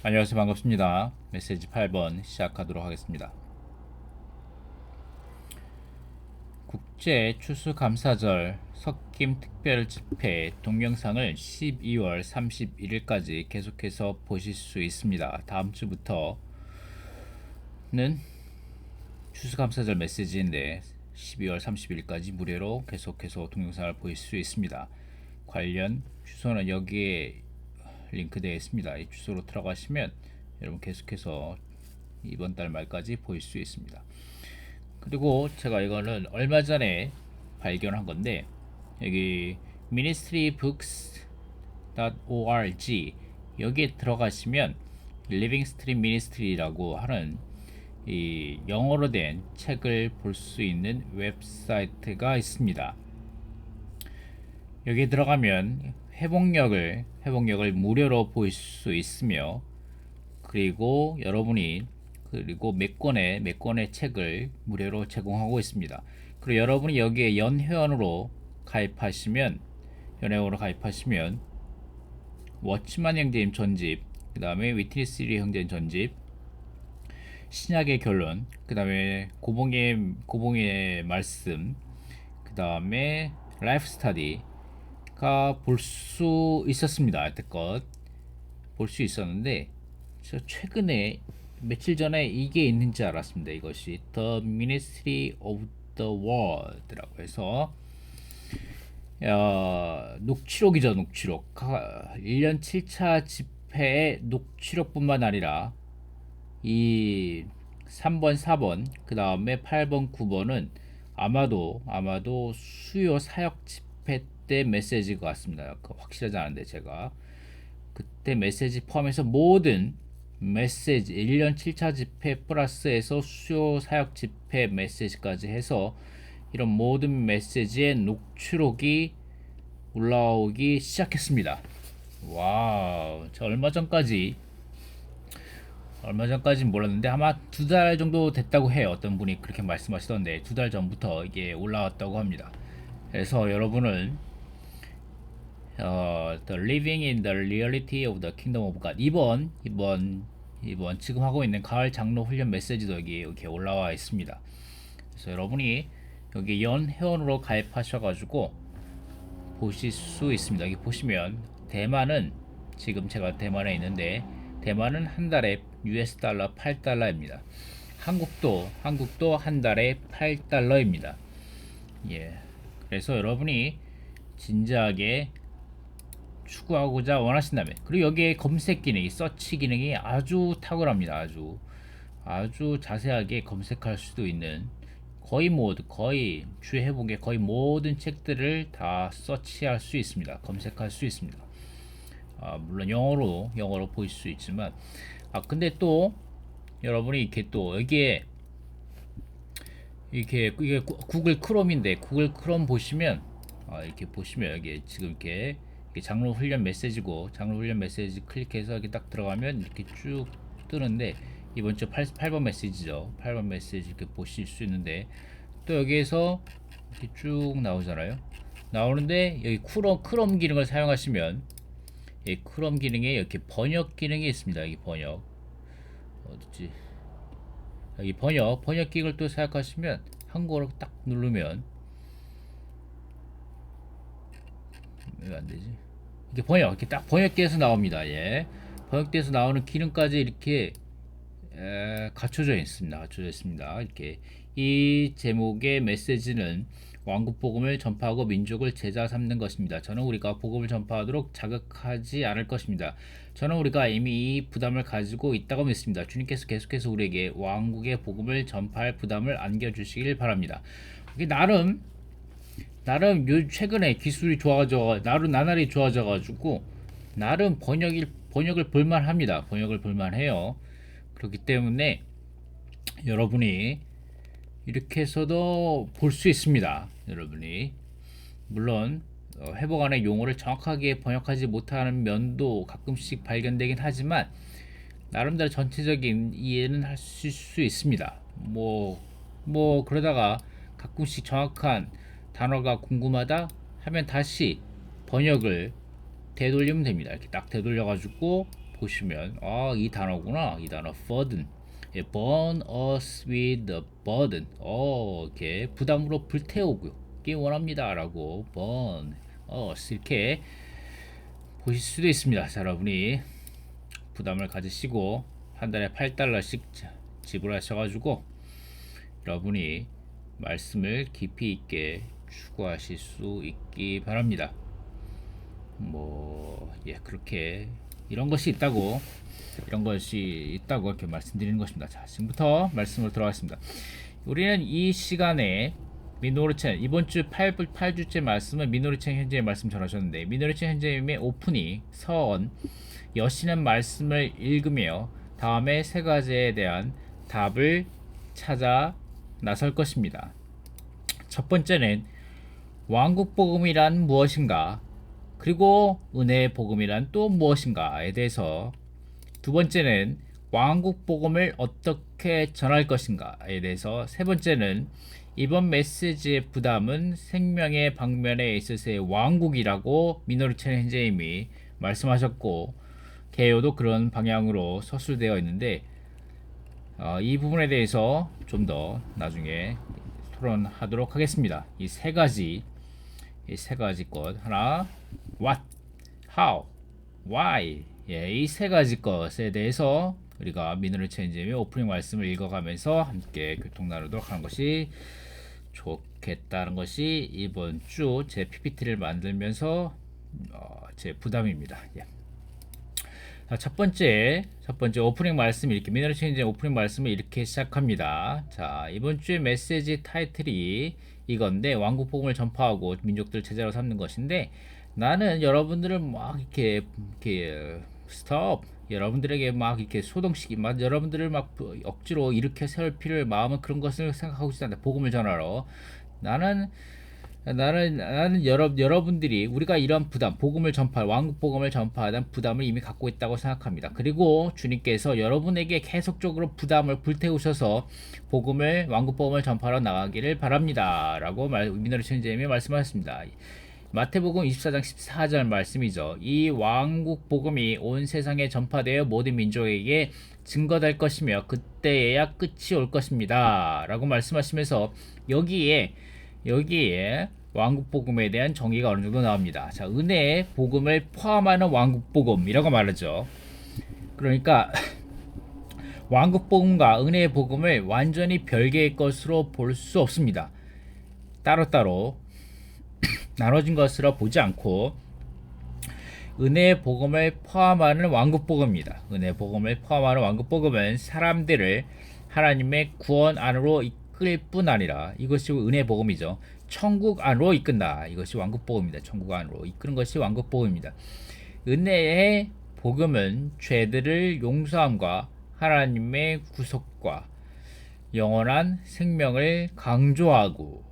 안녕하세요. 반갑습니다. 메시지 8번 시작하도록 하겠습니다. 국제 추수감사절 석김 특별 집회 동영상을 12월 31일까지 계속해서 보실 수 있습니다. 다음 주부터는 추수감사절 메시지인데 12월 30일까지 무료로 계속해서 동영상을 보실 수 있습니다. 관련 주소는 여기에 링크되어 있습니다. 이 주소로 들어가시면 여러분 계속해서 이번 달 말까지 보실 수 있습니다. 그리고 제가 이거는 얼마 전에 발견한 건데, 여기 ministrybooks.org 여기에 들어가시면 Living Stream Ministry라고 하는 이 영어로 된 책을 볼 수 있는 웹사이트가 있습니다. 여기에 들어가면 회복력을 무료로 보실 수 있으며, 그리고 여러분이 몇 권의 책을 무료로 제공하고 있습니다. 그리고 여러분이 여기에 연회원으로 가입하시면 워치만 형제님 전집, 그 다음에 위트니스리 형제님 전집, 신약의 결론, 그 다음에 고봉의 말씀, 그 다음에 라이프 스타디가 볼 수 있었습니다. 여태껏 볼 수 있었는데, 저 최근에 며칠 전에 이게 있는지 알았습니다. 이것이 The Ministry of the World라고 해서 녹취록이죠. 녹취록. 1년 7차 집회의 녹취록뿐만 아니라 이 3번, 4번, 그 다음에 8번, 9번은 아마도 수요 사역 집회 때 메시지인 것 같습니다. 확실하지 않은데 제가 그때 메시지 포함해서 모든 메시지 1년 7차 집회 플러스에서 수요 사역 집회 메시지까지 해서 이런 모든 메시지의 녹취록이 올라오기 시작했습니다. 와우, 저 얼마 전까지 몰랐는데 아마 2달 정도 됐다고 해요. 어떤 분이 그렇게 말씀하시던데 2달 전부터 이게 올라왔다고 합니다. 그래서 여러분은 The Living in the Reality of the Kingdom of God 이번 지금 하고 있는 가을 장로 훈련 메시지도 여기 이렇게 올라와 있습니다. 그래서 여러분이 여기 연 회원으로 가입하셔가지고 보실 수 있습니다. 여기 보시면 대만은 지금 제가 대만에 있는데 대만은 한 달에 US 달러 8달러입니다. 한국도 한 달에 8달러입니다. 예. 그래서 여러분이 진지하게 추구하고자 원하신다면, 그리고 여기에 검색 기능이 서치 기능이 아주 탁월합니다. 아주 자세하게 검색할 수도 있는 거의 주의 회복의 거의 모든 책들을 다 서치할 수 있습니다. 검색할 수 있습니다. 물론 영어로 보일 수 있지만, 근데 또 여러분이 이렇게 또 여기에 이게 구글 크롬인데 구글 크롬 보시면 이렇게 보시면 여기 지금 이렇게 장로 훈련 메시지고, 장로 훈련 메시지 클릭해서 이렇게 딱 들어가면 이렇게 쭉 뜨는데, 이번 주 8번 메시지죠. 8번 메시지 이렇게 보실 수 있는데, 또 여기에서 이렇게 쭉 나오잖아요. 나오는데 여기 크롬 기능을 사용하시면 이 크롬 기능에 이렇게 번역 기능이 있습니다. 여기 번역 어딨지? 여기 번역 기능을 또 사용하시면 한국어로 딱 누르면 왜 안 되지? 이렇게 이렇게 딱 번역돼서 나옵니다. 예. 번역돼서 나오는 기능까지 이렇게 갖춰져 있습니다. 이렇게 이 제목의 메시지는 왕국 복음을 전파하고 민족을 제자 삼는 것입니다. 저는 우리가 복음을 전파하도록 자극하지 않을 것입니다. 저는 우리가 이미 이 부담을 가지고 있다고 믿습니다. 주님께서 계속해서 우리에게 왕국의 복음을 전파할 부담을 안겨주시길 바랍니다. 이게 나름 최근에 기술이 나날이 좋아져가지고 나름 번역을 볼만합니다. 번역을 볼만해요. 그렇기 때문에 여러분이 이렇게 해서도 볼 수 있습니다. 여러분이 물론 회복 안의 용어를 정확하게 번역하지 못하는 면도 가끔씩 발견되긴 하지만 나름대로 전체적인 이해는 하실 수 있습니다. 그러다가 가끔씩 정확한 단어가 궁금하다 하면 다시 번역을 되돌리면 됩니다. 이렇게 딱 되돌려 가지고 보시면 이 단어구나. 이 단어 burden. 예, burn us with the burden. 이렇게 부담으로 불태우기 원합니다라고 burn us 이렇게 보실 수도 있습니다. 자, 여러분이 부담을 가지시고 한 달에 $8씩 지불하셔가지고 여러분이 말씀을 깊이 있게 추구하실 수 있기 바랍니다. 그렇게 이런 것이 있다고 이렇게 말씀드리는 것입니다. 자, 지금부터 말씀으로 들어가겠습니다. 우리는 이 시간에 미노르첸 이번 주 8주째 말씀은 미노르첸 현재의 말씀 전하셨는데, 미노르첸 현재의 오프닝 서언 여신은 말씀을 읽으며 다음에 세 가지에 대한 답을 찾아 나설 것입니다. 첫 번째는 왕국복음이란 무엇인가, 그리고 은혜의 복음이란 또 무엇인가에 대해서, 두 번째는 왕국복음을 어떻게 전할 것인가에 대해서, 세 번째는 이번 메시지의 부담은 생명의 방면에 있어서의 왕국이라고 미노르첸 현재님이 말씀하셨고, 개요도 그런 방향으로 서술되어 있는데, 이 부분에 대해서 좀 더 나중에 토론하도록 하겠습니다. 이 세 가지 것, 하나 what, how, why, 이 세 가지 것에 대해서 우리가 미노르첸 현재님의 오프닝 말씀을 읽어가면서 함께 교통 나누도록 하는 것이 좋겠다는 것이 이번 주 제 PPT를 만들면서 제 부담입니다. 자, 첫 번째 오프닝 말씀, 이렇게 미노르첸 현재 오프닝 말씀을 이렇게 시작합니다. 자, 이번 주의 메시지 타이틀이 이건데, 왕국 복음을 전파하고 민족들 제자로 삼는 것인데, 나는 여러분들을 막 이렇게 스톱, 여러분들에게 막 이렇게 소동시키, 막 여러분들을 막 억지로 일으켜 세울 필요를 마음은 그런 것을 생각하고 있지 않다. 복음을 전하러 나는 여러분들이, 우리가 이런 부담, 왕국 복음을 전파하는 부담을 이미 갖고 있다고 생각합니다. 그리고 주님께서 여러분에게 계속적으로 부담을 불태우셔서 왕국 복음을 전파하러 나가기를 바랍니다 라고 미노르첸 현재님이 말씀하셨습니다. 마태복음 24장 14절 말씀이죠. 이 왕국 복음이 온 세상에 전파되어 모든 민족에게 증거될 것이며 그때에야 끝이 올 것입니다 라고 말씀하시면서, 여기에 왕국 복음에 대한 정의가 어느 정도 나옵니다. 자, 은혜의 복음을 포함하는 왕국 복음이라고 말하죠. 그러니까 왕국 복음과 은혜의 복음을 완전히 별개의 것으로 볼 수 없습니다. 따로따로 나눠진 것으로 보지 않고 은혜의 복음을 포함하는 왕국 복음입니다. 은혜의 복음을 포함하는 왕국 복음은 사람들을 하나님의 구원 안으로 이끌 뿐 아니라, 이것이 은혜의 복음이죠. 천국 안으로 이끈다. 이것이 왕국 복음입니다. 천국 안으로 이끄는 것이 왕국 복음입니다. 은혜의 복음은 죄들을 용서함과 하나님의 구속과 영원한 생명을 강조하고,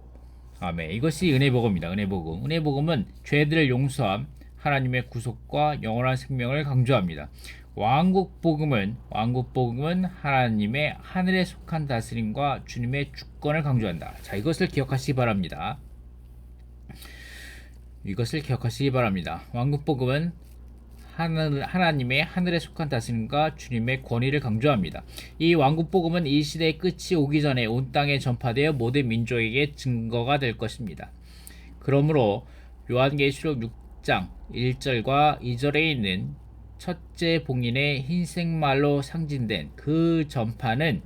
아멘. 이것이 은혜의 복음입니다. 은혜의 복음은 죄들을 용서함, 하나님의 구속과 영원한 생명을 강조합니다. 왕국 복음은 하나님의 하늘에 속한 다스림과 주님의 주권을 강조한다. 자, 이것을 기억하시기 바랍니다. 왕국 복음은 하나님의 하늘에 속한 다스림과 주님의 권위를 강조합니다. 이 왕국 복음은 이 시대의 끝이 오기 전에 온 땅에 전파되어 모든 민족에게 증거가 될 것입니다. 그러므로 요한계시록 6장 1절과 2절에 있는 첫째 봉인의 흰색 말로 상징된 그 전파는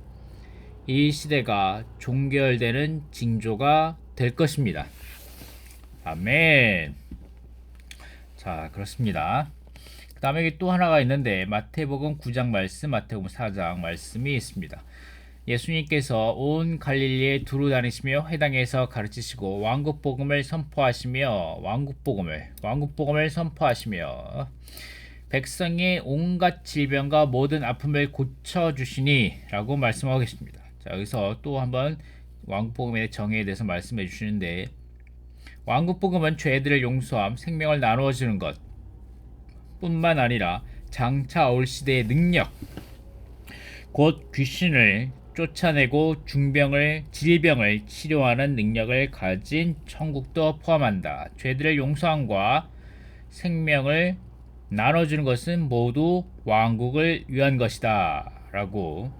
이 시대가 종결되는 징조가 될 것입니다. 아멘. 자, 그렇습니다. 그 다음에 또 하나가 있는데, 마태복음 9장 말씀, 마태복음 4장 말씀이 있습니다. 예수님께서 온 갈릴리에 두루 다니시며 회당에서 가르치시고 왕국복음을 선포하시며 백성의 온갖 질병과 모든 아픔을 고쳐주시니 라고 말씀하고 계십니다. 자, 여기서 또 한번 왕국복음의 정의에 대해서 말씀해 주시는데, 왕국복음은 죄들을 용서함, 생명을 나누어 주는 것 뿐만 아니라 장차 올 시대의 능력, 곧 귀신을 쫓아내고 질병을 치료하는 능력을 가진 천국도 포함한다. 죄들을 용서함과 생명을 나눠주는 것은 모두 왕국을 위한 것이다 라고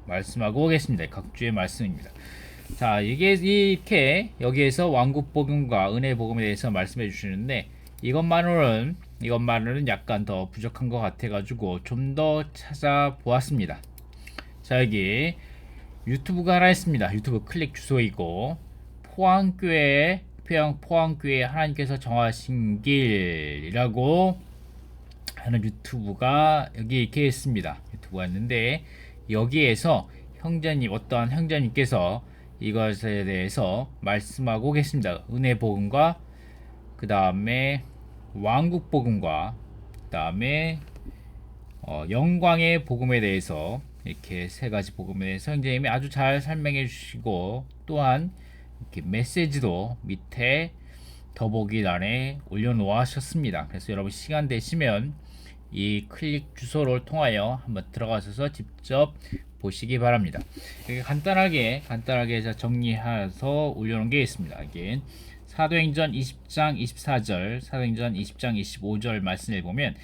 말씀하고 오겠습니다. 각주의 말씀입니다. 자, 이게 이렇게 여기에서 왕국 복음과 은혜 복음에 대해서 말씀해 주시는데 이것만으로는 약간 더 부족한 것 같아 가지고 좀 더 찾아보았습니다. 자, 여기 유튜브가 하나 있습니다. 유튜브 클릭 주소이고 포항교회 하나님께서 정하신 길이라고 하는 유튜브가 여기 이렇게 있습니다. 유튜브가 있는데 여기에서 어떤 형제님께서 이것에 대해서 말씀하고 계십니다. 은혜 복음과 그 다음에 왕국 복음과 그 다음에 영광의 복음에 대해서 이렇게 세 가지 복음에 대해서 형제님이 아주 잘 설명해 주시고 또한 이렇게 메시지도 밑에 더보기란에 올려놓으셨습니다. 그래서 여러분 시간 되시면 이 클릭 주소를 통하여 한번 들어가셔서 직접 보시기 바랍니다. 이렇게 간단하게 정리해서 올려놓은 게 있습니다. 이게 사도행전 20장 24절, 사도행전 20장 25절 말씀을 보면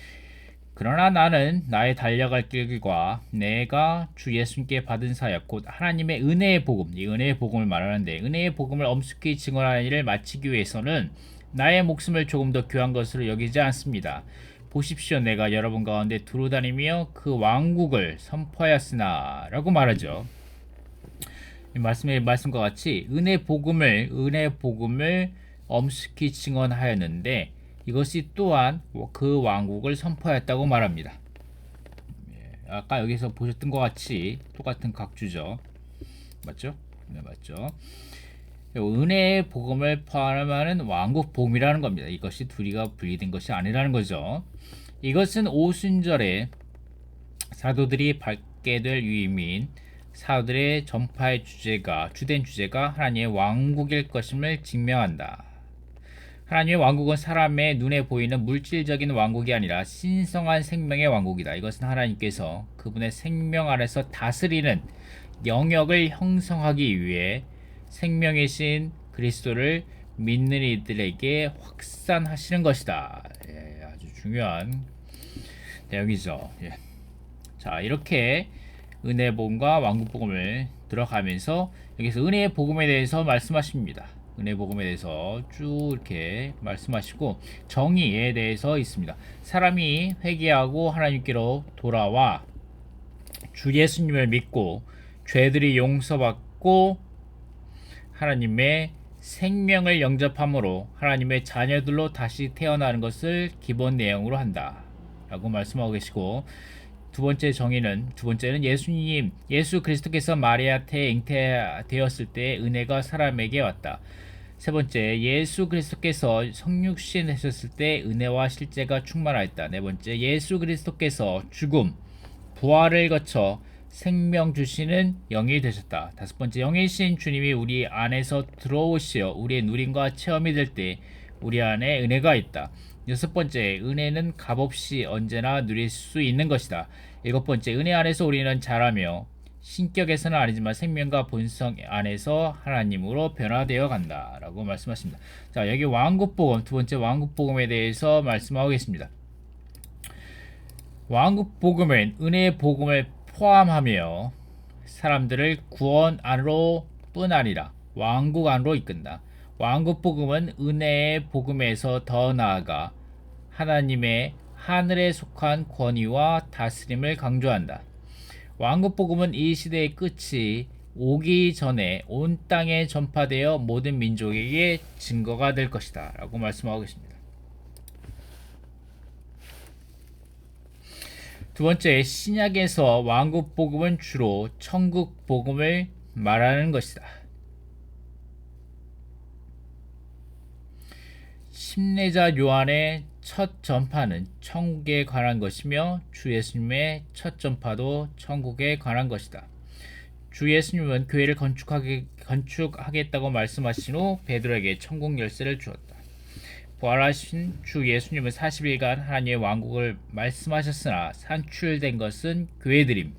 그러나 나는 나의 달려갈 길과 내가 주 예수님께 받은 사역 곧 하나님의 은혜의 복음, 이 은혜의 복음을 말하는데 은혜의 복음을 엄숙히 증언하는 일을 마치기 위해서는 나의 목숨을 조금 더 귀한 것으로 여기지 않습니다. 보십시오, 내가 여러분 가운데 두루다니며 그 왕국을 선포하였으나 라고 말하죠. 말씀과 같이 은혜의 복음을 엄숙히 증언하였는데 이것이 또한 그 왕국을 선포했다고 말합니다. 아까 여기서 보셨던 것 같이 똑같은 각주죠. 맞죠? 네, 맞죠. 은혜의 복음을 포함하는 왕국 복음이라는 겁니다. 이것이 둘이가 분리된 것이 아니라는 거죠. 이것은 오순절에 사도들이 받게 될 유임인 사도들의 전파의 주된 주제가 하나님의 왕국일 것임을 증명한다. 하나님의 왕국은 사람의 눈에 보이는 물질적인 왕국이 아니라 신성한 생명의 왕국이다. 이것은 하나님께서 그분의 생명 안에서 다스리는 영역을 형성하기 위해 생명이신 그리스도를 믿는 이들에게 확산하시는 것이다. 예, 아주 중요한 내용이죠. 예. 자, 이렇게 은혜 복음과 왕국 복음을 들어가면서 여기서 은혜의 복음에 대해서 말씀하십니다. 은혜 복음에 대해서 쭉 이렇게 말씀하시고 정의에 대해서 있습니다. 사람이 회개하고 하나님께로 돌아와 주 예수님을 믿고 죄들이 용서받고 하나님의 생명을 영접함으로 하나님의 자녀들로 다시 태어나는 것을 기본 내용으로 한다 라고 말씀하고 계시고 두 번째는 예수 그리스도께서 마리아 태에 잉태되었을 때 은혜가 사람에게 왔다. 세 번째, 예수 그리스도께서 성육신 되셨을 때 은혜와 실제가 충만하였다. 네 번째, 예수 그리스도께서 죽음, 부활을 거쳐 생명 주시는 영이 되셨다. 다섯 번째, 영이신 주님이 우리 안에서 들어오시어 우리의 누림과 체험이 될 때 우리 안에 은혜가 있다. 여섯 번째, 은혜는 값없이 언제나 누릴 수 있는 것이다. 일곱 번째, 은혜 안에서 우리는 자라며 신격에서는 아니지만 생명과 본성 안에서 하나님으로 변화되어 간다 라고 말씀하십니다. 자, 여기 왕국복음, 두 번째 왕국복음에 대해서 말씀하겠습니다. 왕국복음은 은혜의 복음을 포함하며 사람들을 구원 안으로 뿐 아니라 왕국 안으로 이끈다. 왕국복음은 은혜의 복음에서 더 나아가 하나님의 하늘에 속한 권위와 다스림을 강조한다. 왕국복음은 이 시대의 끝이 오기 전에 온 땅에 전파되어 모든 민족에게 증거가 될 것이다 라고 말씀하고 계십니다. 두 번째, 신약에서 왕국복음은 주로 천국복음을 말하는 것이다. 침례자 요한의 첫 전파는 천국에 관한 것이며 주 예수님의 첫 전파도 천국에 관한 것이다. 주 예수님은 교회를 건축하겠다고 말씀하신 후 베드로에게 천국 열쇠를 주었다. 부활하신 주 예수님은 40일간 하나님의 왕국을 말씀하셨으나 산출된 것은 교회들임.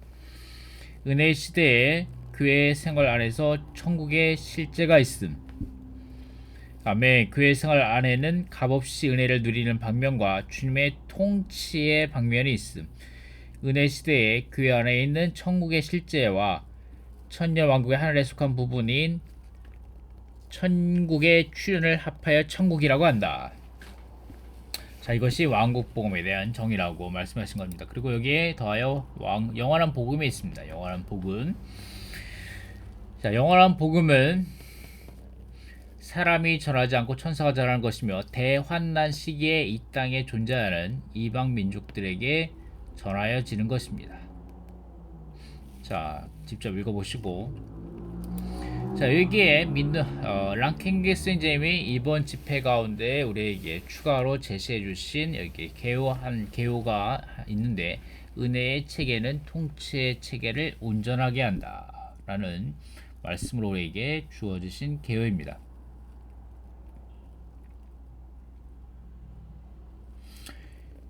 은혜 시대에 교회 생활 안에서 천국의 실제가 있음. 아멘. 교회 생활 안에는 값없이 은혜를 누리는 방면과 주님의 통치의 방면이 있음. 은혜 시대에 교회 안에 있는 천국의 실제와 천년 왕국의 하늘에 속한 부분인 천국의 출현을 합하여 천국이라고 한다. 자, 이것이 왕국 복음에 대한 정의라고 말씀하신 겁니다. 그리고 여기에 더하여 영원한 복음이 있습니다. 영원한 복음. 자, 영원한 복음은 사람이 전하지 않고 천사가 전하는 것이며 대환난 시기에 이 땅에 존재하는 이방 민족들에게 전하여지는 것입니다. 자, 직접 읽어보시고. 자, 여기에 랑킹게 선생님이 이번 집회 가운데 우리에게 추가로 제시해 주신 여기 개요가 있는데, 은혜의 체계는 통치의 체계를 온전하게 한다 라는 말씀으로 우리에게 주어주신 개요입니다.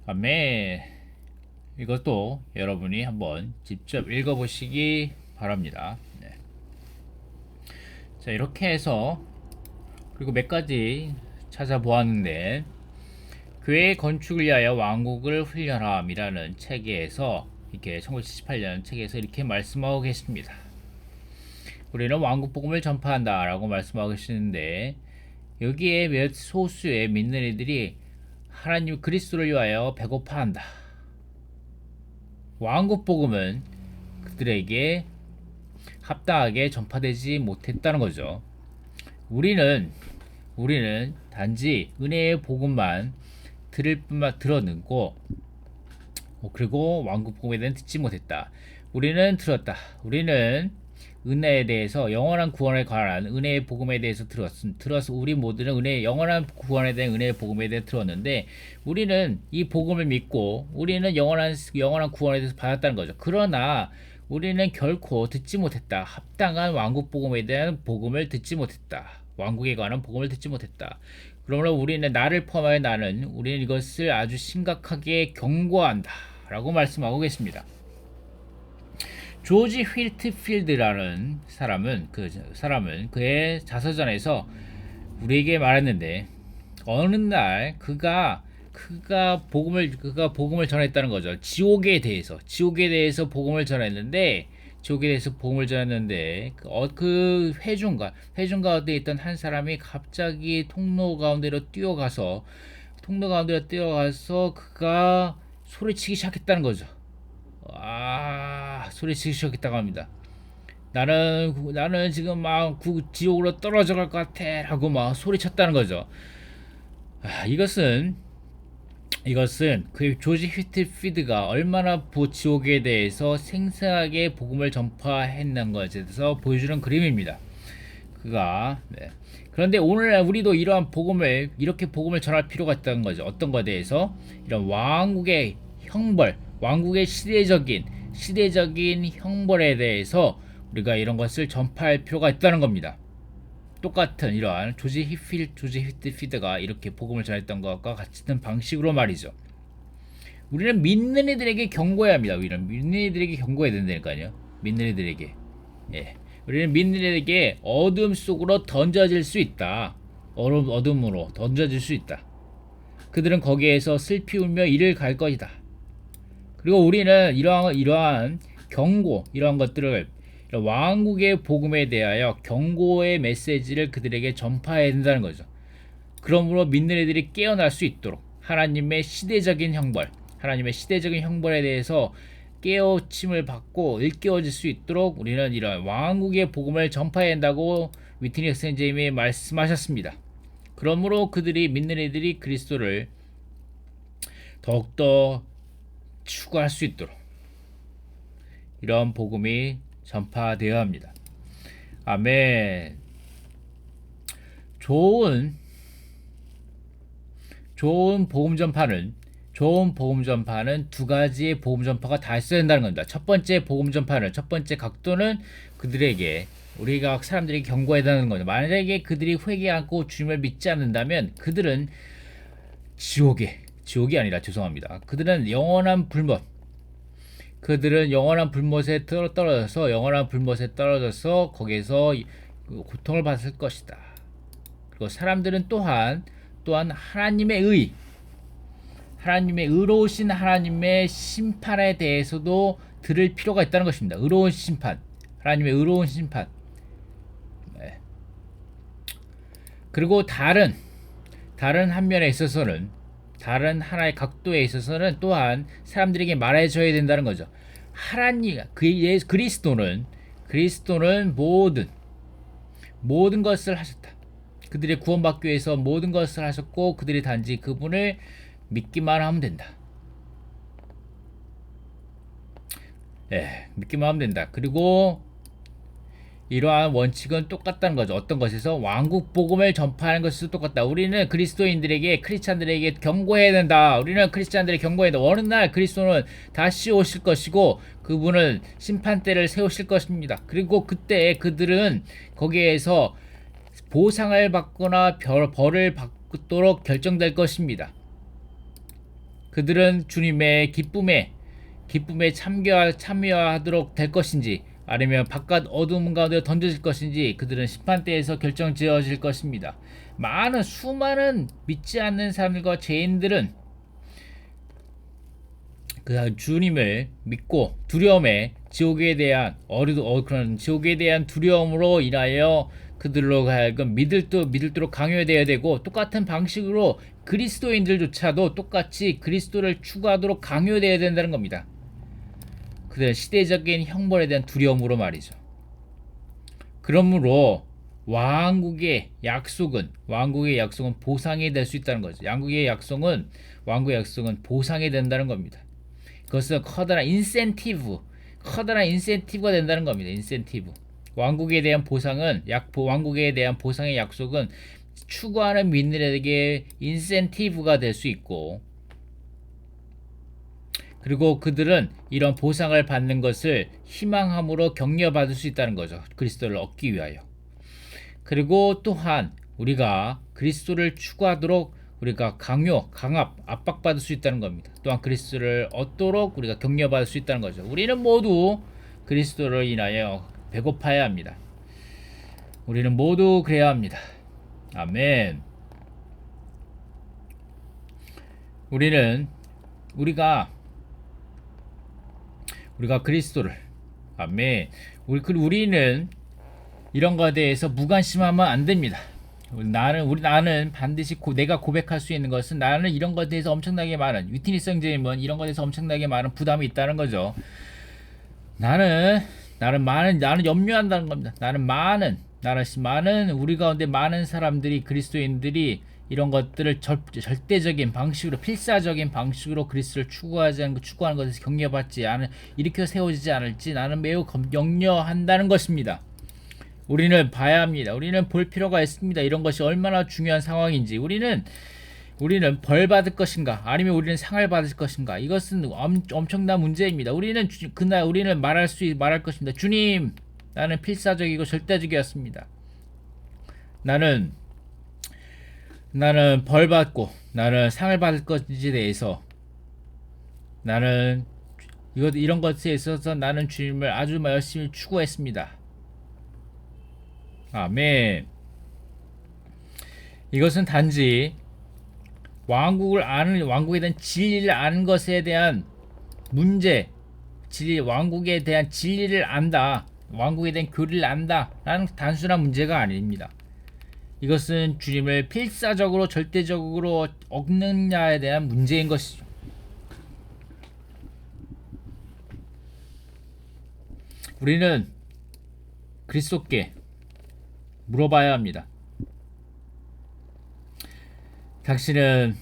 아멘. 이것도 여러분이 한번 직접 읽어보시기 바랍니다. 네. 자, 이렇게 해서 그리고 몇 가지 찾아보았는데, 교회 건축을 위하여 왕국을 훈련함이라는 책에서 이렇게 1978년 책에서 이렇게 말씀하고 계십니다. 우리는 왕국 복음을 전파한다라고 말씀하고 계시는데, 여기에 몇 소수의 믿는 이들이 하나님 그리스도를 위하여 배고파한다. 왕국 복음은 그들에게 합당하게 전파되지 못했다는 거죠. 우리는 단지 은혜의 복음만 들었고, 그리고 왕국 복음에 대해 듣지 못했다. 우리는 들었다. 우리는 은혜에 대해서, 영원한 구원에 관한 은혜의 복음에 대해서 들었어. 우리 모두는 영원한 구원에 대한 은혜의 복음에 대해 들었는데, 우리는 이 복음을 믿고 우리는 영원한 구원에 대해서 받았다는 거죠. 그러나 우리는 결코 듣지 못했다. 합당한 왕국 복음에 대한 복음을 듣지 못했다. 왕국에 관한 복음을 듣지 못했다. 그러므로 우리는, 나를 포함하여 우리는 이것을 아주 심각하게 경고한다 라고 말씀하고 계십니다. 조지 휠트필드라는 사람은 그의 자서전에서 우리에게 말했는데, 어느 날 그가 복음을 전했다는 거죠. 지옥에 대해서 복음을 전했는데, 그 회중 가운데 있던 한 사람이 갑자기 통로 가운데로 뛰어가서 그가 소리치기 시작했다는 거죠. 소리치기 시작했다고 합니다. 나는 지금 막 지옥으로 떨어져 갈 것 같아 라고 막 소리쳤다는 거죠. 이것은 그 조지 휘트필드가 얼마나 지옥에 대해서 생생하게 복음을 전파했는 것에 대해서 보여주는 그림입니다. 그런데 오늘날 우리도 이렇게 복음을 전할 필요가 있다는 거죠. 어떤 것에 대해서? 이런 왕국의 형벌, 왕국의 시대적인 형벌에 대해서 우리가 이런 것을 전파할 필요가 있다는 겁니다. 똑같은 이러한 조지 휘트필드가 이렇게 복음을 전했던 것과 같은 방식으로 말이죠. 우리는 믿는 이들에게 경고해야 합니다. 우리는 믿는 이들에게 경고해야 된다니까요. 믿는 이들에게. 우리는 믿는 이들에게 어둠 속으로 던져질 수 있다. 어둠으로 던져질 수 있다. 그들은 거기에서 슬피 울며 이를 갈 것이다. 그리고 우리는 이러한 경고, 이러한 것들을, 왕국의 복음에 대하여 경고의 메시지를 그들에게 전파해야 된다는 거죠. 그러므로 믿는 이들이 깨어날 수 있도록 하나님의 시대적인 형벌에 대해서 깨우침을 받고 일깨워질 수 있도록 우리는 이런 왕국의 복음을 전파해야 한다고 위트니 선생님이 말씀하셨습니다. 그러므로 믿는 이들이 그리스도를 더욱더 추구할 수 있도록 이런 복음이 전파되어야 합니다. 아멘. 좋은 복음 전파는 두 가지의 복음 전파가 다 있어야 된다는 겁니다. 첫 번째 각도는 그들에게, 우리가 사람들에게 경고해야 되는 거죠. 만약에 그들이 회개 않고 주님을 믿지 않는다면 그들은 지옥이 아니라, 죄송합니다. 그들은 영원한 불못에 떨어져서 거기에서 고통을 받을 것이다. 그 사람들은 또한 하나님의 의로우신 하나님의 심판에 대해서도 들을 필요가 있다는 것입니다. 의로운 심판, 하나님의 의로운 심판. 네. 그리고 다른 한 면에 있어서는, 다른 하나의 각도에 있어서는 또한 사람들에게 말해줘야 된다는 거죠. 그리스도는 모든 것을 하셨다. 그들이 구원받기 위해서 모든 것을 하셨고, 그들이 단지 그분을 믿기만 하면 된다. 믿기만 하면 된다. 그리고 이러한 원칙은 똑같다는 거죠. 어떤 것에서 왕국 복음을 전파하는 것에서 똑같다. 우리는 크리스찬들에게 경고해야 된다. 우리는 크리스찬들에게 경고해야 된다. 어느 날 그리스도는 다시 오실 것이고 그분은 심판대를 세우실 것입니다. 그리고 그때 그들은 거기에서 보상을 받거나 벌을 받도록 결정될 것입니다. 그들은 주님의 기쁨에 참여하도록 될 것인지, 아니면 바깥 어두움 가운데 던져질 것인지, 그들은 심판대에서 결정지어질 것입니다. 수많은 믿지 않는 사람들과 죄인들은 그 주님을 믿고 지옥에 대한 두려움으로 인하여 그들로 하여금 믿을도록 강요되어야 되고, 똑같은 방식으로 그리스도인들조차도 똑같이 그리스도를 추구하도록 강요되어야 된다는 겁니다. 그들 시대적인 형벌에 대한 두려움으로 말이죠. 그러므로 왕국의 약속은 보상이 될 수 있다는 거죠. 왕국의 약속은 보상이 된다는 겁니다. 그것은 커다란 인센티브가 된다는 겁니다. 인센티브. 왕국에 대한 보상의 약속은 추구하는 민들에게 인센티브가 될 수 있고, 그리고 그들은 이런 보상을 받는 것을 희망함으로 격려받을 수 있다는 거죠. 그리스도를 얻기 위하여. 그리고 또한 우리가 그리스도를 추구하도록 우리가 압박받을 수 있다는 겁니다. 또한 그리스도를 얻도록 우리가 격려받을 수 있다는 거죠. 우리는 모두 그리스도를 인하여 배고파야 합니다. 우리는 모두 그래야 합니다. 아멘. 우리가 그리스도를, 아멘. 우리는 이런 것에 대해서 무관심하면 안 됩니다. 나는 반드시 내가 고백할 수 있는 것은, 나는 이런 것에 대해서 엄청나게 많은, 위트니스 형제님은 이런 것에 대해서 엄청나게 많은 부담이 있다는 거죠. 나는 염려한다는 겁니다. 우리 가운데 많은 사람들이, 그리스도인들이 이런 것들을 절대적인 방식으로, 필사적인 방식으로 그리스도를 추구하는 것에서 격려받지 않은, 일으켜 세워지지 않을지 나는 매우 염려한다는 것입니다. 우리는 봐야 합니다. 우리는 볼 필요가 있습니다. 이런 것이 얼마나 중요한 상황인지. 우리는 벌 받을 것인가, 아니면 우리는 상을 받을 것인가, 이것은 엄청난 문제입니다. 우리는 말할 것입니다. 주님, 나는 필사적이고 절대적이었습니다. 나는 벌 받고 나는 상을 받을 것인지에 대해서, 이런 것에 있어서 나는 주님을 아주 열심히 추구했습니다. 아멘. 이것은 단지 왕국에 대한 진리를 아는 것에 대한 왕국에 대한 진리를 안다, 왕국에 대한 교리를 안다 라는 단순한 문제가 아닙니다. 이것은 주님을 필사적으로 절대적으로 얻느냐에 대한 문제인 것이죠. 우리는 그리스도께 물어봐야 합니다. 당신은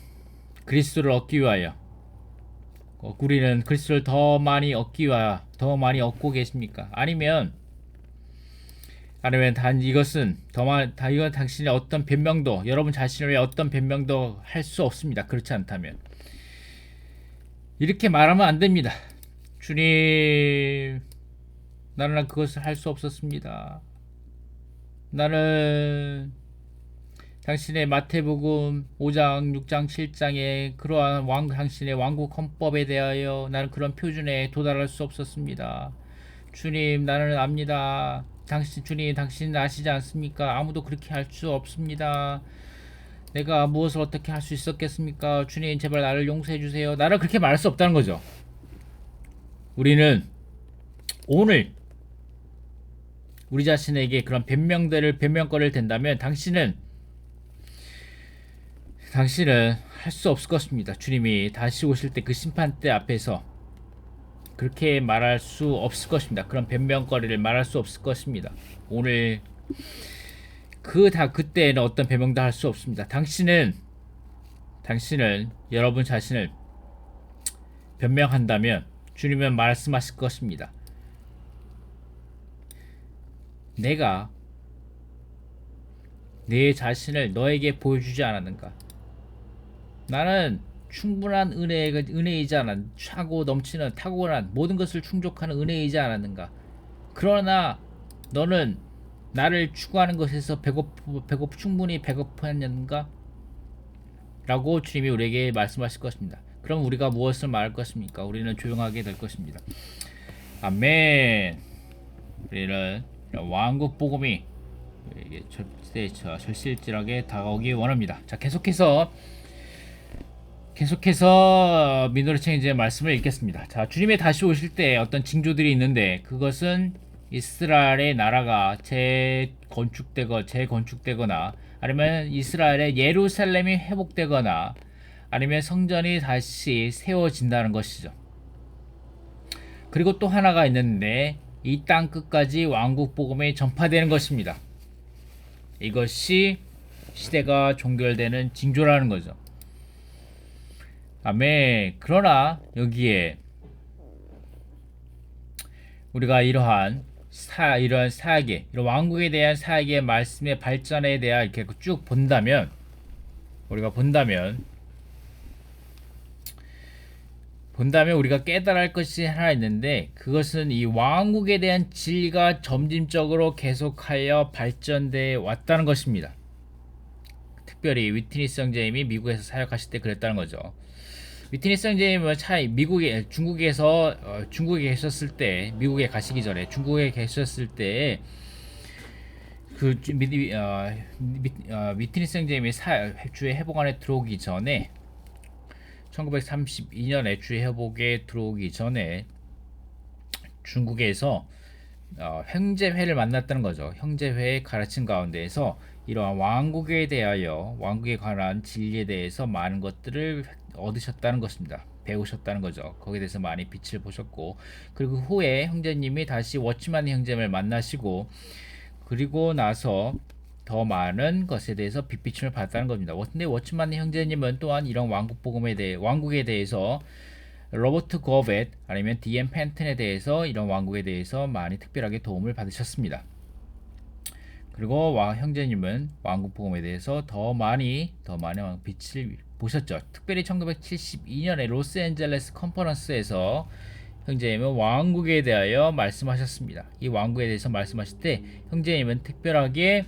그리스도를 얻기 위하여, 우리는 그리스도를 더 많이 얻고 계십니까? 아니면 이건 당신의 어떤 변명도, 여러분 자신을 위해 어떤 변명도 할 수 없습니다. 그렇지 않다면 이렇게 말하면 안 됩니다. 주님, 나는 그것을 할 수 없었습니다. 나는 당신의 마태복음 5장, 6장, 7장의 그러한 당신의 왕국 헌법에 대하여 나는 그런 표준에 도달할 수 없었습니다. 주님, 나는 압니다. 당신 아시지 않습니까? 아무도 그렇게 할 수 없습니다. 내가 무엇을 어떻게 할 수 있었겠습니까? 주님 제발 나를 용서해 주세요. 나를 그렇게 말할 수 없다는 거죠. 우리는 오늘 우리 자신에게 그런 변명거리를 댄다면 당신은 할 수 없을 것입니다. 주님이 다시 오실 때 그 심판대 앞에서 그렇게 말할 수 없을 것입니다. 그런 변명거리를 말할 수 없을 것입니다. 오늘 그때는 어떤 변명도 할 수 없습니다. 당신은 여러분 자신을 변명한다면 주님은 말씀하실 것입니다. 내가 내 자신을 너에게 보여주지 않았는가? 나는 충분한 은혜이지 않았, 차고 넘치는 탁월한 모든 것을 충족하는 은혜이지 않았는가? 그러나 너는 나를 추구하는 것에서 충분히 배고팠는가? 라고 주님이 우리에게 말씀하실 것입니다. 그럼 우리가 무엇을 말할 것입니까? 우리는 조용하게 될 것입니다. 아멘. 우리는 왕국 복음이 절실하게 다가오기 원합니다. 자, 계속해서 민노리 체인지의 말씀을 읽겠습니다. 자, 주님이 다시 오실 때 어떤 징조들이 있는데 그것은 이스라엘의 나라가 재건축되거나 아니면 이스라엘의 예루살렘이 회복되거나 아니면 성전이 다시 세워진다는 것이죠. 그리고 또 하나가 있는데 이 땅 끝까지 왕국 복음이 전파되는 것입니다. 이것이 시대가 종결되는 징조라는 거죠. 아멘. 그러나 여기에 우리가 이러한 사역의 이런 왕국에 대한 사역의 말씀의 발전에 대해 이렇게 쭉 본다면 우리가 깨달아 할 것이 하나 있는데 그것은 이 왕국에 대한 진리가 점진적으로 계속하여 발전돼 왔다는 것입니다. 특별히 위트니스 형제님이 미국에서 사역하실 때 그랬다는 거죠. 위트니스 형제님은 중국에 계셨을 때, 미국에 가시기 전에 중국에 계셨을 때 위트니스 형제님이 주의 회복 안에 들어오기 전에 1932년에 주의 회복에 들어오기 전에 중국에서 형제회를 만났다는 거죠. 형제회의 가르침 가운데에서 이러한 왕국에 관한 진리에 대해서 많은 것들을 얻으셨다는 것입니다. 배우셨다는 거죠. 거기에 대해서 많이 빛을 보셨고, 그리고 후에 형제님이 다시 워치만 형제님을 만나시고, 그리고 나서 더 많은 것에 대해서 빛비침을 받았다는 겁니다. 근데 워치만 형제님은 또한 이런 왕국에 대해서 로버트 거벳 아니면 DM 펜튼에 대해서 이런 왕국에 대해서 많이 특별하게 도움을 받으셨습니다. 그리고 형제님은 왕국 복음에 대해서 더 많이 빛을 보셨죠. 특별히 1972년에 로스앤젤레스 컨퍼런스에서 형제님은 왕국에 대하여 말씀하셨습니다. 이 왕국에 대해서 말씀하실 때 형제님은 특별하게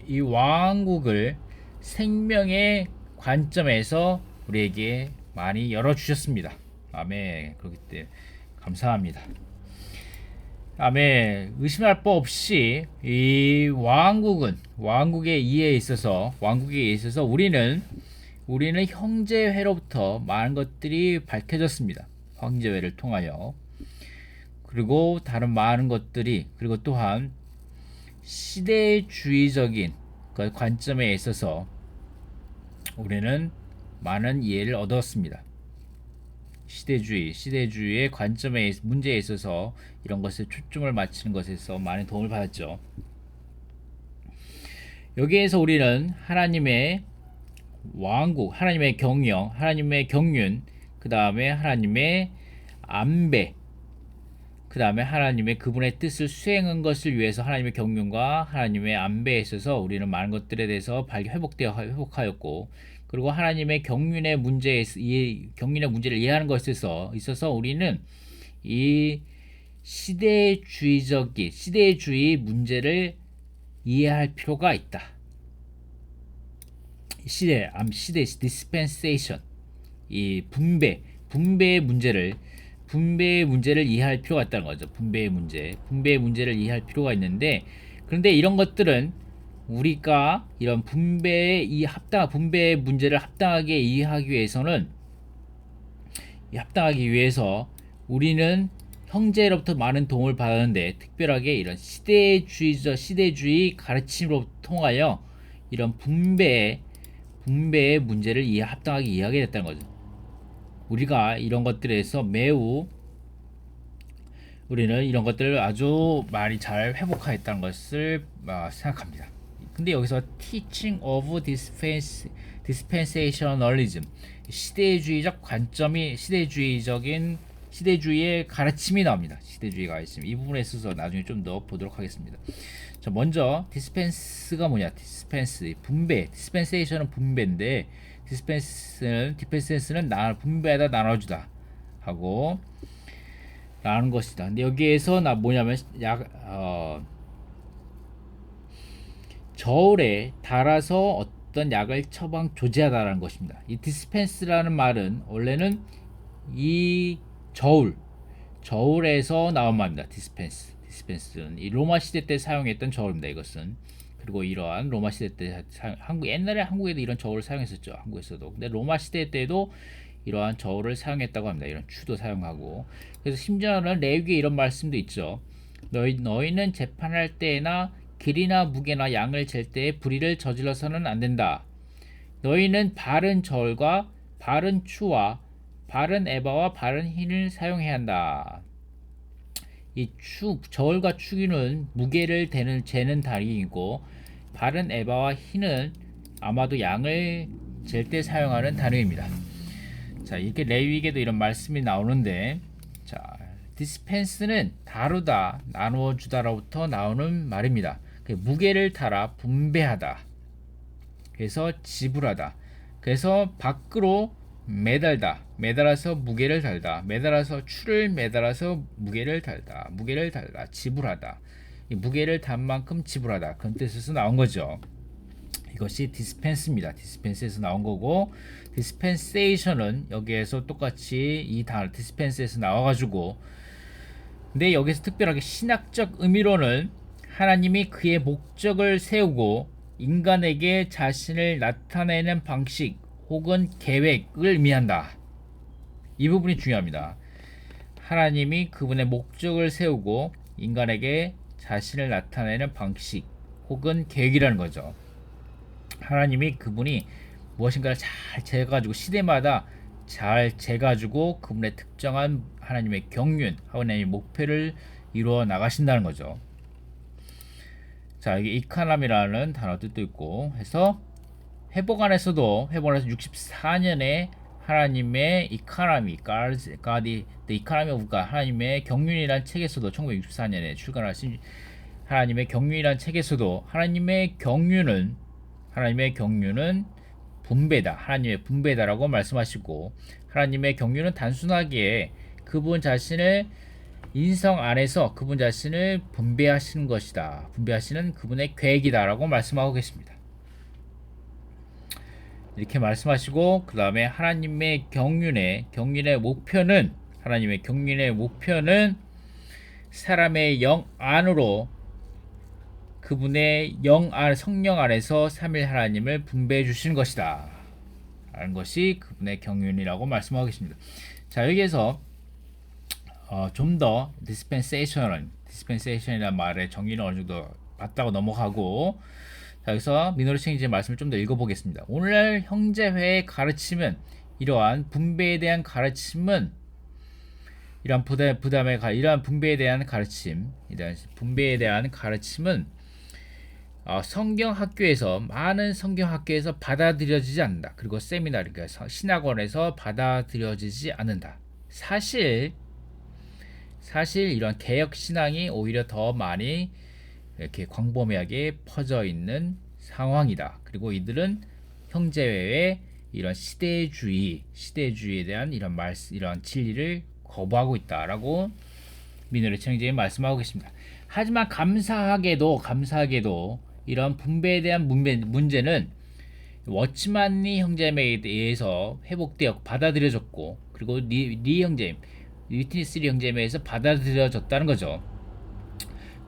이 왕국을 생명의 관점에서 우리에게 많이 열어주셨습니다. 아멘. 그렇기 때문에 감사합니다. 아멘. 의심할 바 없이 이 왕국의 이해에 있어서 우리는 형제회로부터 많은 것들이 밝혀졌습니다. 형제회를 통하여. 그리고 다른 많은 것들이, 그리고 또한 시대주의적인 그 관점에 있어서 우리는 많은 이해를 얻었습니다. 시대주의의 관점의 문제에 있어서 이런 것에 초점을 맞추는 것에서 많은 도움을 받았죠. 여기에서 우리는 하나님의 왕국, 하나님의 경영, 하나님의 경륜, 그 다음에 하나님의 안배, 그 다음에 하나님의 그분의 뜻을 수행한 것을 위해서 하나님의 경륜과 하나님의 안배에 있어서 우리는 많은 것들에 대해서 회복하였고, 그리고 하나님의 경륜의 문제를 이해하는 것에 있어서 우리는 이 시대주의 문제를 이해할 필요가 있다. 디스펜세이션, 이 분배의 문제를 분배의 문제를 이해할 필요가 있다는 거죠. 분배의 문제, 분배의 문제를 이해할 필요가 있는데, 그런데 이런 것들은 우리가 이런 분배의 이 합당 분배의 문제를 합당하게 이해하기 위해서는 합당하기 위해서 우리는 형제로부터 많은 도움을 받았는데, 특별하게 이런 시대주의 가르침으로 통하여 이런 분배의 문제를 합당하게 이해하게 됐다는 거죠. 우리가 이런 것들에서 우리는 이런 것들을 아주 많이 잘 회복하였다는 것을 생각합니다. 근데 여기서 teaching of dispensationalism, 시대주의적 관점이 시대주의의 가르침이 나옵니다. 시대주의 가르침, 이 부분에 있어서 나중에 좀 더 보도록 하겠습니다. 자, 먼저 dispense가 뭐냐? dispense, 분배. dispensation은 분배인데, dispense는 분배하다, 나눠주다 하고 라는 것이다. 근데 여기에서 뭐냐면 저울에 달아서 어떤 약을 처방 조제하다라는 것입니다. 이 dispense라는 말은 원래는 이 저울에서 나온 말입니다. dispense는 이 로마 시대 때 사용했던 저울입니다. 이것은. 그리고 이러한 로마 시대 때 옛날에 한국에도 이런 저울을 사용했었죠. 한국에서도. 근데 로마 시대 때도 이러한 저울을 사용했다고 합니다. 이런 추도 사용하고. 그래서 심지어는 레위기에 이런 말씀도 있죠. 너희는 재판할 때나 길이나 무게나 양을 잴 때에 불의를 저질러서는 안 된다. 너희는 바른 저울과 바른 추와 바른 에바와 바른 흰을 사용해야 한다. 이 저울과 추기는 무게를 재는 단위이고, 바른 에바와 흰은 아마도 양을 잴 때 사용하는 단위입니다. 자, 이렇게 레위기에도 이런 말씀이 나오는데, 자, dispense는 다루다, 나누어 주다로부터 나오는 말입니다. 무게를 달아 분배하다. 그래서 지불하다. 그래서 밖으로 매달아서 무게를 달다. 매달아서 추를 매달아서 무게를 달다. 지불하다. 이 무게를 단 만큼 지불하다. 그런 뜻에서 나온 거죠. 이것이 dispense입니다. dispense에서 나온 거고, dispensation은 여기에서 똑같이 이 단어 dispense에서 나와가지고, 근데 여기서 특별하게 신학적 의미로는 하나님이 그의 목적을 세우고 인간에게 자신을 나타내는 방식 혹은 계획을 의미한다. 이 부분이 중요합니다. 하나님이 그분의 목적을 세우고 인간에게 자신을 나타내는 방식 혹은 계획이라는 거죠. 하나님이 그분이 무엇인가를 잘 재가지고 시대마다 잘 재가지고 그분의 특정한 하나님의 경륜, 하나님의 목표를 이루어 나가신다는 거죠. 자, 여기 이카남이라는 단어 뜻도 있고 해서 회복 안에서 64년에 하나님의 이카나미, God, The Economy of God, 하나님의 경륜이라는 책에서도 1964년에 출간하신 하나님의 경륜이라는 책에서도 하나님의 경륜은 분배다, 하나님의 분배다라고 말씀하시고, 하나님의 경륜은 단순하게 그분 자신을 인성 안에서 그분 자신을 분배하시는 것이다, 분배하시는 그분의 계획이다라고 말씀하고 계십니다. 이렇게 말씀하시고, 그 다음에 하나님의 경륜의 목표는, 하나님의 경륜의 목표는 사람의 영 안으로 그분의 성령 안에서 삼일 하나님을 분배해 주시는 것이다 라는 것이 그분의 경륜이라고 말씀하고 계십니다. 자, 여기에서 좀 더 dispensation이라는 말의 정의는 어느 정도 봤다고 넘어가고, 자, 여기서 미노리 챙이제 말씀을 좀 더 읽어보겠습니다. 오늘 형제회의 가르침은, 이러한 분배에 대한 가르침은, 이러한 분배에 대한 가르침은 많은 성경학교에서 받아들여지지 않는다. 그리고 세미나리, 그러니까 신학원에서 받아들여지지 않는다. 사실 이런 개혁 신앙이 오히려 더 많이 이렇게 광범위하게 퍼져 있는 상황이다. 그리고 이들은 형제회의 이런 시대주의에 대한 이런 진리를 거부하고 있다라고 미누리 청지에 말씀하고 계십니다. 하지만 감사하게도 이런 분배에 대한 문제는 워치만니 형제에 의해서 회복되어 받아들여졌고, 그리고 리 형제임, 위트니스 리 형제님에서 받아들여졌다는 거죠.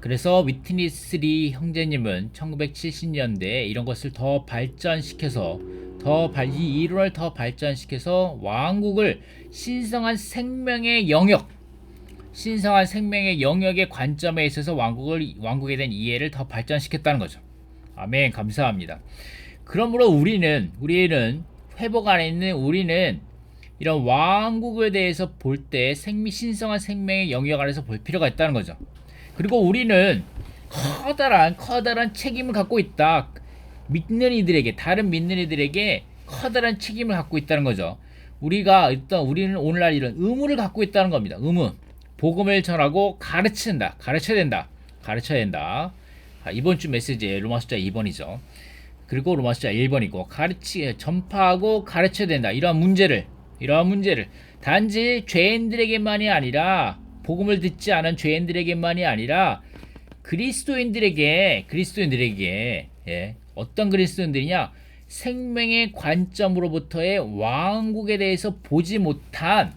그래서 위트니스 리 형제님은 1970년대에 이런 것을 더 발전시켜서 이 이론을 더 발전시켜서 왕국을 신성한 생명의 영역의 관점에 있어서 왕국에 대한 이해를 더 발전시켰다는 거죠. 아멘, 감사합니다. 그러므로 우리는 회복 안에 있는 우리는 이런 왕국에 대해서 볼 때 신성한 생명의 영역 안에서 볼 필요가 있다는 거죠. 그리고 우리는 커다란 책임을 갖고 있다. 다른 믿는 이들에게 커다란 책임을 갖고 있다는 거죠. 우리는 오늘날 이런 의무를 갖고 있다는 겁니다. 복음을 전하고 가르쳐야 된다. 이번 주 메시지에 로마서자 2번이죠. 그리고 로마서자 1번이고 전파하고 가르쳐야 된다. 이러한 문제를 단지 죄인들에게만이 아니라 복음을 듣지 않은 죄인들에게만이 아니라 그리스도인들에게 어떤 그리스도인들이냐? 생명의 관점으로부터의 왕국에 대해서 보지 못한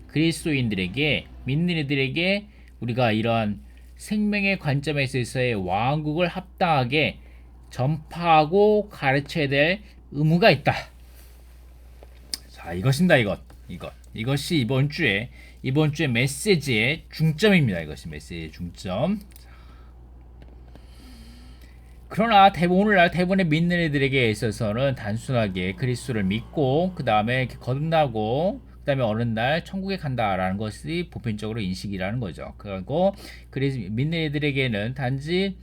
그리스도인들에게, 믿는 이들에게 우리가 이러한 생명의 관점에 있어서의 왕국을 합당하게 전파하고 가르쳐야 될 의무가 있다. 자, 이것입니다. 이것이 이번 주의 메시지의 중점입니다. 이것이 메시지의 중점. 그러나 오늘날 대부분의 믿는 이들에게 있어서는 단순하게 그리스도를 믿고 그 다음에 거듭나고 그 다음에 어느 날 천국에 간다라는 것이 보편적으로 인식이라는 거죠. 그리고 믿는 이들에게는 단지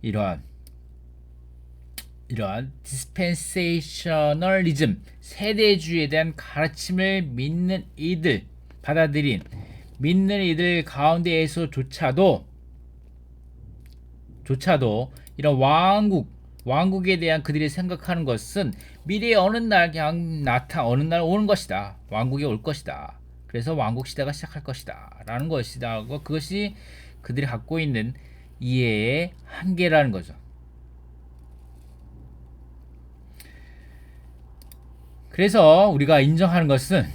이러한 디스펜세이셔널리즘, 세대주의에 대한 가르침을 받아들인 믿는 이들 가운데에서조차도 이런 왕국에 대한 그들이 생각하는 것은 미래의 어느 날 오는 것이다. 왕국이 올 것이다. 그래서 왕국 시대가 시작할 것이다. 라는 것이다. 그것이 그들이 갖고 있는 이해의 한계라는 거죠. 그래서 우리가 인정하는 것은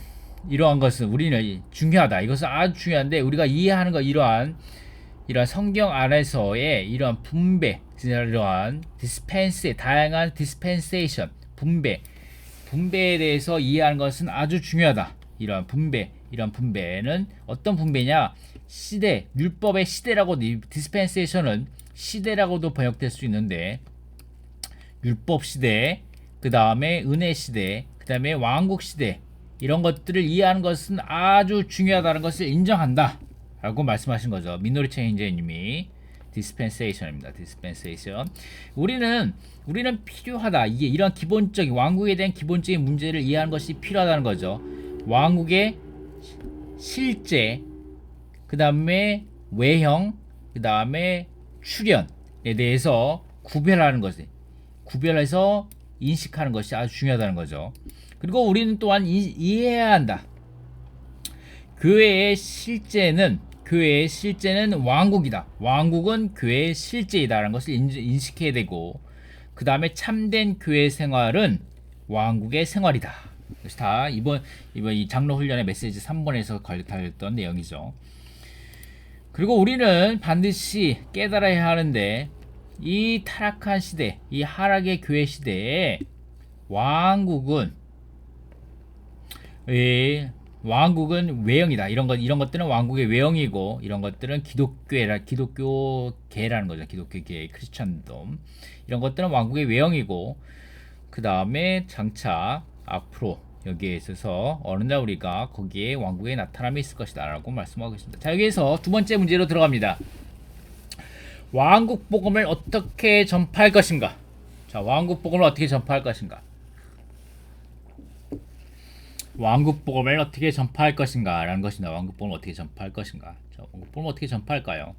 이러한 것은 우리는 중요하다. 이것은 아주 중요한데 우리가 이해하는 것 이러한 성경 안에서의 이러한 분배, 이러한 다양한 디스펜세이션, 분배에 대해서 이해하는 것은 아주 중요하다. 이러한 분배는 어떤 분배냐? 율법의 시대라고, 디스펜세이션은 시대라고도 번역될 수 있는데, 율법 시대, 그 다음에 은혜 시대, 그 다음에 왕국 시대, 이런 것들을 이해하는 것은 아주 중요하다는 것을 인정한다 라고 말씀하신 거죠. 미노리 체인저님이 디스펜세이션입니다. 디스펜세이션. 우리는 필요하다. 이게 이런 기본적인 왕국에 대한 기본적인 문제를 이해하는 것이 필요하다는 거죠. 왕국의 실제, 그 다음에 외형, 그 다음에 출현에 대해서 구별해서 인식하는 것이 아주 중요하다는 거죠. 그리고 우리는 또한 이해해야 한다. 교회의 실제는 왕국이다. 왕국은 교회의 실제이다라는 것을 인식해야 되고, 그 다음에 참된 교회 생활은 왕국의 생활이다. 이것이 다 이번 이 장로 훈련의 메시지 3번에서 다뤘던 내용이죠. 그리고 우리는 반드시 깨달아야 하는데, 이 타락한 시대, 이 하락의 교회 시대에 왕국은 외형이다. 이런 것들은 왕국의 외형이고, 이런 것들은 기독교계라는 거죠. 기독교계, 크리스천덤. 이런 것들은 왕국의 외형이고, 그 다음에 장차 앞으로 여기에 있어서 어느 날 우리가 거기에 왕국의 나타남이 있을 것이다 라고 말씀하고 있습니다. 자, 여기에서 두 번째 문제로 들어갑니다. 왕국 복음을 어떻게 전파할 것인가? 자, 왕국 복음을 어떻게 전파할 것인가? 왕국 복음을 어떻게 전파할 것인가? 라는 것이다. 왕국 복음을 어떻게 전파할 것인가? 자, 왕국 복음을 어떻게 전파할까요?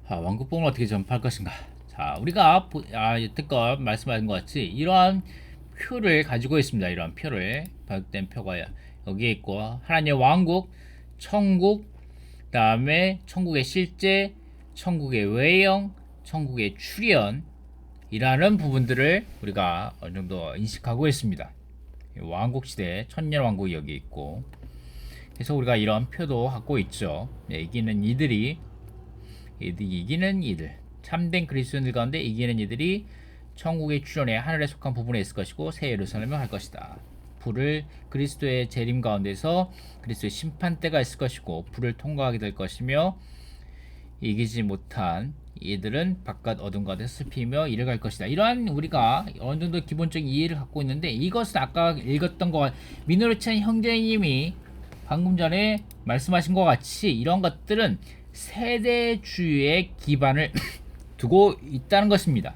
왕국 복음을 어떻게 전파할 것인가? 자, 우리가 여태껏 말씀하신 것 같이 이러한 표를 가지고 있습니다. 이러한 표를, 발육된 표가 여기에 있고, 하나님의 왕국, 천국, 그 다음에 천국의 실제, 천국의 외형, 천국의 출현이라는 부분들을 우리가 어느 정도 인식하고 있습니다. 왕국 시대, 천년 왕국이 여기 있고, 그래서 우리가 이런 표도 갖고 있죠. 네, 이기는 이들 참된 그리스도인들 가운데 이기는 이들이 천국의 출현에 하늘에 속한 부분에 있을 것이고 새 예루살렘을 할 것이다. 불을 그리스도의 재림 가운데서 그리스도의 심판대가 있을 것이고 불을 통과하게 될 것이며 이기지 못한 이들은 바깥 어둠 가운데서 슬피며 이를 갈 것이다. 이러한 우리가 어느 정도 기본적인 이해를 갖고 있는데, 이것은 아까 읽었던 것 민노르찬 형제님이 방금 전에 말씀하신 것 같이 이런 것들은 세대주의의 기반을 두고 있다는 것입니다.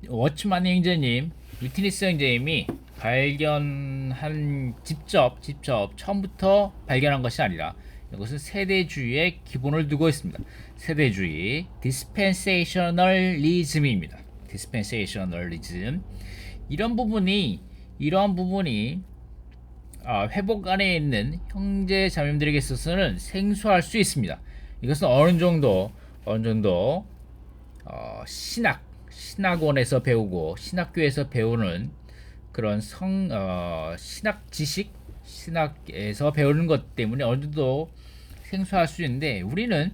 워치만 형제님, 위트니스 형제님이 발견한 직접 처음부터 발견한 것이 아니라 이것은 세대주의의 기본을 두고 있습니다. 세대주의, 디스펜세이셔널리즘입니다. 디스펜세이셔널리즘. 이러한 부분이 회복 안에 있는 형제 자매들에게 있어서는 생소할 수 있습니다. 이것은 어느 정도 신학원에서 배우고 신학교에서 배우는 그런 신학 지식, 신학에서 배우는 것 때문에 어느 정도 생소할 수 있는데, 우리는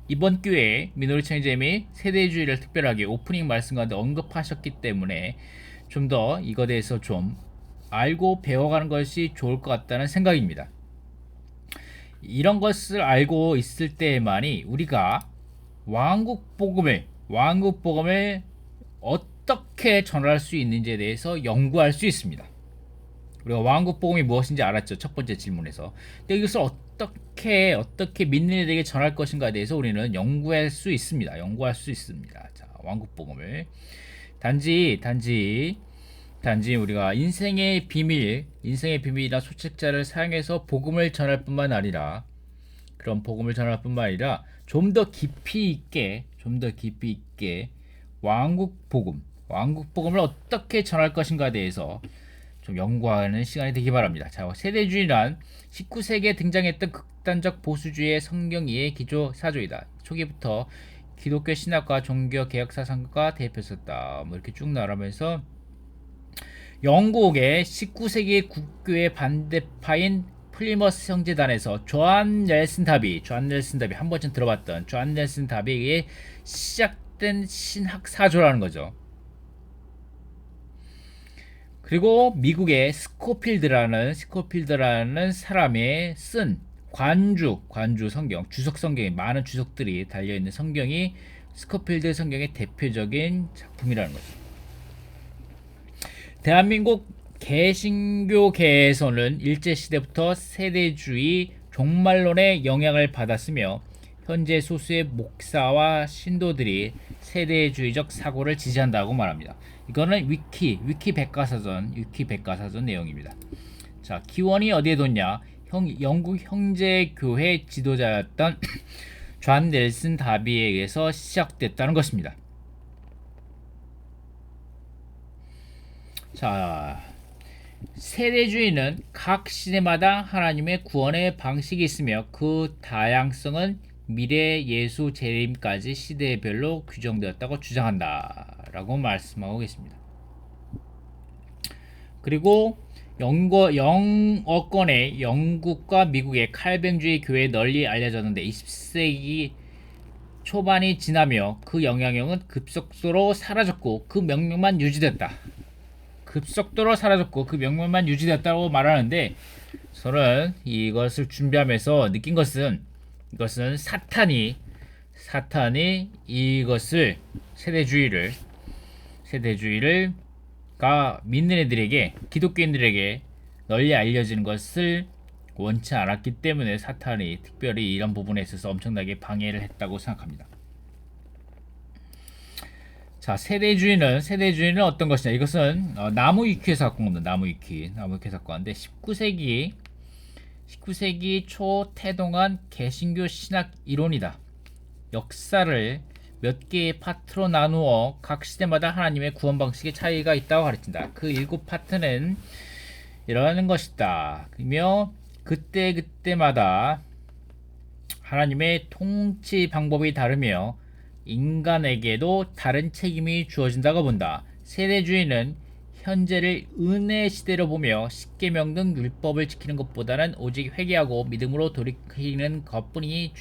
이번 기회에 미노리 청자님이 세대주의를 특별하게 오프닝 말씀 가운데 언급하셨기 때문에 좀 더 이거에 대해서 좀 알고 배워가는 것이 좋을 것 같다는 생각입니다. 이런 것을 알고 있을 때만이 우리가 왕국 복음을 어떻게 전할 수 있는지에 대해서 연구할 수 있습니다. 우리가 왕국 복음이 무엇인지 알았죠, 첫 번째 질문에서. 근데 이것을 어떻게 믿는 이들에게 전할 것인가에 대해서 우리는 연구할 수 있습니다. 자, 왕국 복음을 단지 우리가 인생의 비밀이나 소책자를 사용해서 복음을 전할 뿐만 아니라, 좀 더 깊이 있게 왕국 복음을 어떻게 전할 것인가에 대해서 좀 연구하는 시간이 되기 바랍니다. 자, 세대주의란 19세기에 등장했던 극단적 보수주의의 성경 이해 기조 사조이다. 초기부터 기독교 신학과 종교 개혁 사상가 대표였었다. 뭐 이렇게 쭉 나가면서 영국의 19세기 국교의 반대파인 플리머스 형제단에서 존 넬슨 다비 한 번쯤 들어봤던 존 넬슨 다비에 의해 시작된 신학 사조라는 거죠. 그리고 미국의 스코필드라는 사람의 쓴 관주 성경, 주석 성경에 많은 주석들이 달려있는 성경이 스코필드 성경의 대표적인 작품이라는 거죠. 대한민국 개신교계에서는 일제시대부터 세대주의 종말론의 영향을 받았으며 현재 소수의 목사와 신도들이 세대주의적 사고를 지지한다고 말합니다. 이거는 위키 백과사전 내용입니다. 자, 기원이 어디에 뒀냐? 영국 형제교회 지도자였던 존 넬슨 다비에 의해서 시작됐다는 것입니다. 자, 세대주의는 각 시대마다 하나님의 구원의 방식이 있으며 그 다양성은 미래 예수 재림까지 시대별로 규정되었다고 주장한다 라고 말씀하고 계십니다. 그리고 영어권의 영국과 미국의 칼뱅주의 교회에 널리 알려졌는데 20세기 초반이 지나며 그 영향력은 급속도로 사라졌고 그 명령만 유지됐다고 말하는데, 저는 이것을 준비하면서 느낀 것은 이것은 사탄이 이것을 세대주의가 믿는 애들에게, 기독교인들에게 널리 알려지는 것을 원치 않았기 때문에 사탄이 특별히 이런 부분에 있어서 엄청나게 방해를 했다고 생각합니다. 자, 세대주의는 어떤 것이냐? 이것은 나무위키에서 갖고 온 겁니다. 나무위키에서 갖고 왔는데 19세기 초 태동한 개신교 신학 이론이다. 역사를 몇 개의 파트로 나누어 각 시대마다 하나님의 구원 방식의 차이가 있다고 가르친다. 그 7파트는 이러는 것이다. 그러며 그때마다 하나님의 통치 방법이 다르며 인간에게도 다른 책임이 주어진다고 본다. 세대주의는 현재를 은혜 시대로 보며 십계명 등 율법을 지키는 것보다는 오직 회개하고 믿음으로 돌이키는 것뿐이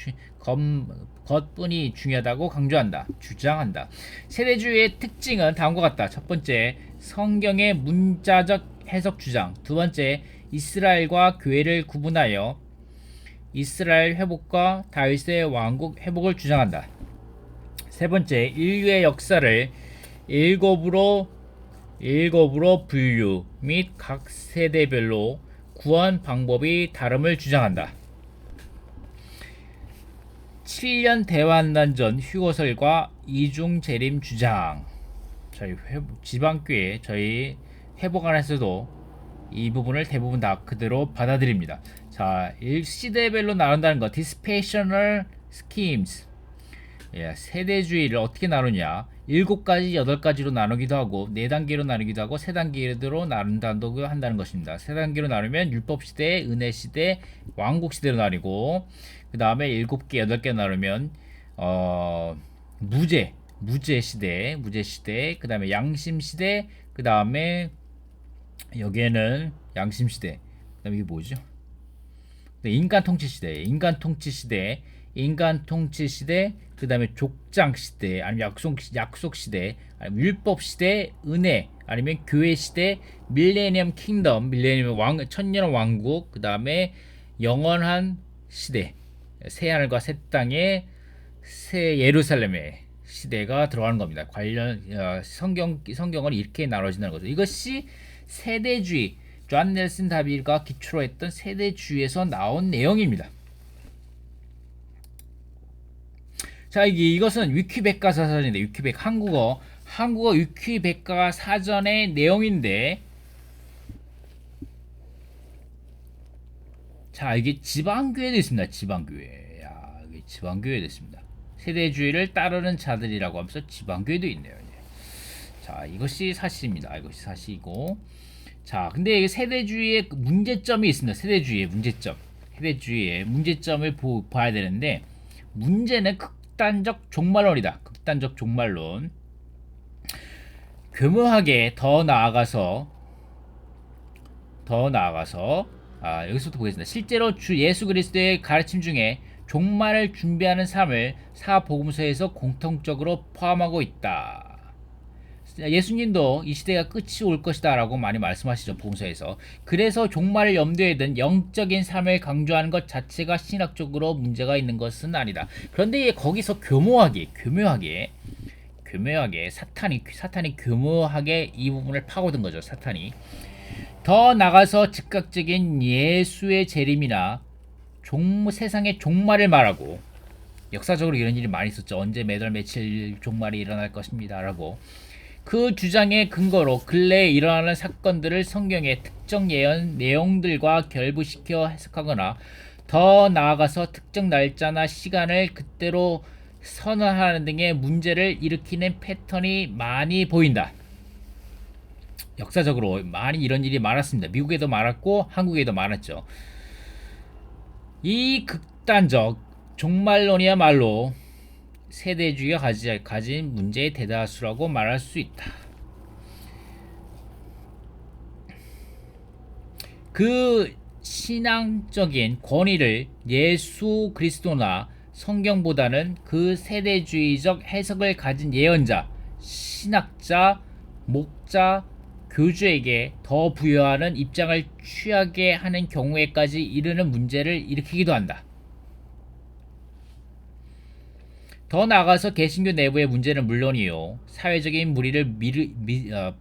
중요하다고 강조한다. 주장한다. 세대주의의 특징은 다음과 같다. 첫 번째, 성경의 문자적 해석 주장. 두 번째, 이스라엘과 교회를 구분하여 이스라엘 회복과 다윗의 왕국 회복을 주장한다. 세 번째, 인류의 역사를 일곱으로 분류 및 각 세대별로 구원 방법이 다름을 주장한다. 7년 대환란 전 휴거설과 이중 재림 주장. 저희 지방교회 저희 회복 안에서도 이 부분을 대부분 다 그대로 받아들입니다. 자, 시대별로 나눈다는 거, dispensational schemes. 세대주의를 어떻게 나누냐? 7가지, 8가지로 나누기도 하고 4단계로 나누기도 하고 3단계로 나눈다고 한다는 것입니다. 3단계로 나누면 율법시대, 은혜시대, 왕국시대로 나뉘고 그 다음에 7개, 8개 나누면 무죄시대, 그 다음에 양심시대, 그 다음에 여기에는 양심시대, 그 다음에 이게 뭐죠? 인간통치시대, 그 다음에 족장시대, 아니면 약속시대, 아니면 율법시대, 은혜, 아니면 교회시대, 밀레니엄 킹덤, 천년 왕국, 그 다음에 영원한 시대, 새하늘과 새 땅의 새 예루살렘의 시대가 들어가는 겁니다. 성경을 이렇게 나눠진다는 거죠. 이것이 세대주의, 존 넬슨 다비가 기초로 했던 세대주의에서 나온 내용입니다. 자, 이것은 위키백과사전인데, 한국어 위키백과사전의 내용인데, 자, 이게 지방교회도 있습니다. 지방교회. 이게 지방교회도 있습니다. 세대주의를 따르는 자들이라고 하면서 지방교회도 있네요. 자, 이것이 사실입니다. 이것이 사실이고, 자, 근데 세대주의의 문제점이 있습니다. 세대주의의 문제점을 봐야 되는데, 문제는 극단적 종말론이다. 극단적 종말론. 교묘하게 더 나아가서 여기서부터 보겠습니다. 실제로 주 예수 그리스도의 가르침 중에 종말을 준비하는 삶을 사복음서에서 공통적으로 포함하고 있다. 예수님도 이 시대가 끝이 올 것이다 라고 많이 말씀하시죠, 복음서에서. 그래서 종말을 염두에 둔 영적인 삶을 강조하는 것 자체가 신학적으로 문제가 있는 것은 아니다. 그런데 거기서 교묘하게 사탄이 교묘하게 이 부분을 파고든 거죠. 사탄이 더 나가서 즉각적인 예수의 재림이나 세상의 종말을 말하고, 역사적으로 이런 일이 많이 있었죠. 언제 몇 월 며칠 종말이 일어날 것입니다 라고. 그 주장의 근거로 근래에 일어나는 사건들을 성경의 특정 예언 내용들과 결부시켜 해석하거나, 더 나아가서 특정 날짜나 시간을 그때로 선언하는 등의 문제를 일으키는 패턴이 많이 보인다. 역사적으로 많이 이런 일이 많았습니다. 미국에도 많았고 한국에도 많았죠. 이 극단적 종말론이야말로 세대주의가 가진 문제의 대다수라고 말할 수 있다. 그 신앙적인 권위를 예수 그리스도나 성경보다는 그 세대주의적 해석을 가진 예언자, 신학자, 목자, 교주에게 더 부여하는 입장을 취하게 하는 경우에까지 이르는 문제를 일으키기도 한다. 더 나아가서 개신교 내부의 문제는 물론이요, 사회적인 무리를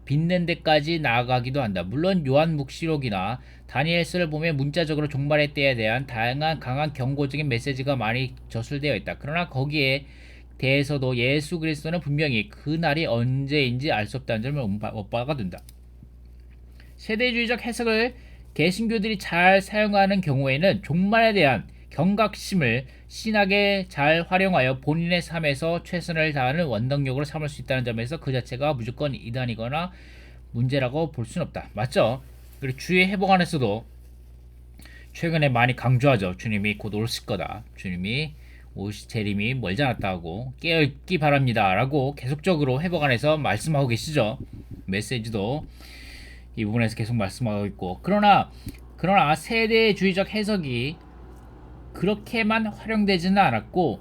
빚는 데까지 나아가기도 한다. 물론 요한 묵시록이나 다니엘서를 보면 문자적으로 종말의 때에 대한 다양한 강한 경고적인 메시지가 많이 저술되어 있다. 그러나 거기에 대해서도 예수 그리스도는 분명히 그 날이 언제인지 알 수 없다는 점을 엇박아 둔다. 세대주의적 해석을 개신교들이 잘 사용하는 경우에는 종말에 대한 경각심을 신학에 잘 활용하여 본인의 삶에서 최선을 다하는 원동력으로 삼을 수 있다는 점에서 그 자체가 무조건 이단이거나 문제라고 볼 수는 없다. 맞죠? 그리고 주의 회복 안에서도 최근에 많이 강조하죠. 주님이 곧 오실 거다. 주님이 재림이 멀지 않았다 하고 깨어있기 바랍니다 라고 계속적으로 회복 안에서 말씀하고 계시죠. 메시지도. 이 부분에서 계속 말씀하고 있고, 그러나 세대주의적 해석이 그렇게만 활용되지는 않았고,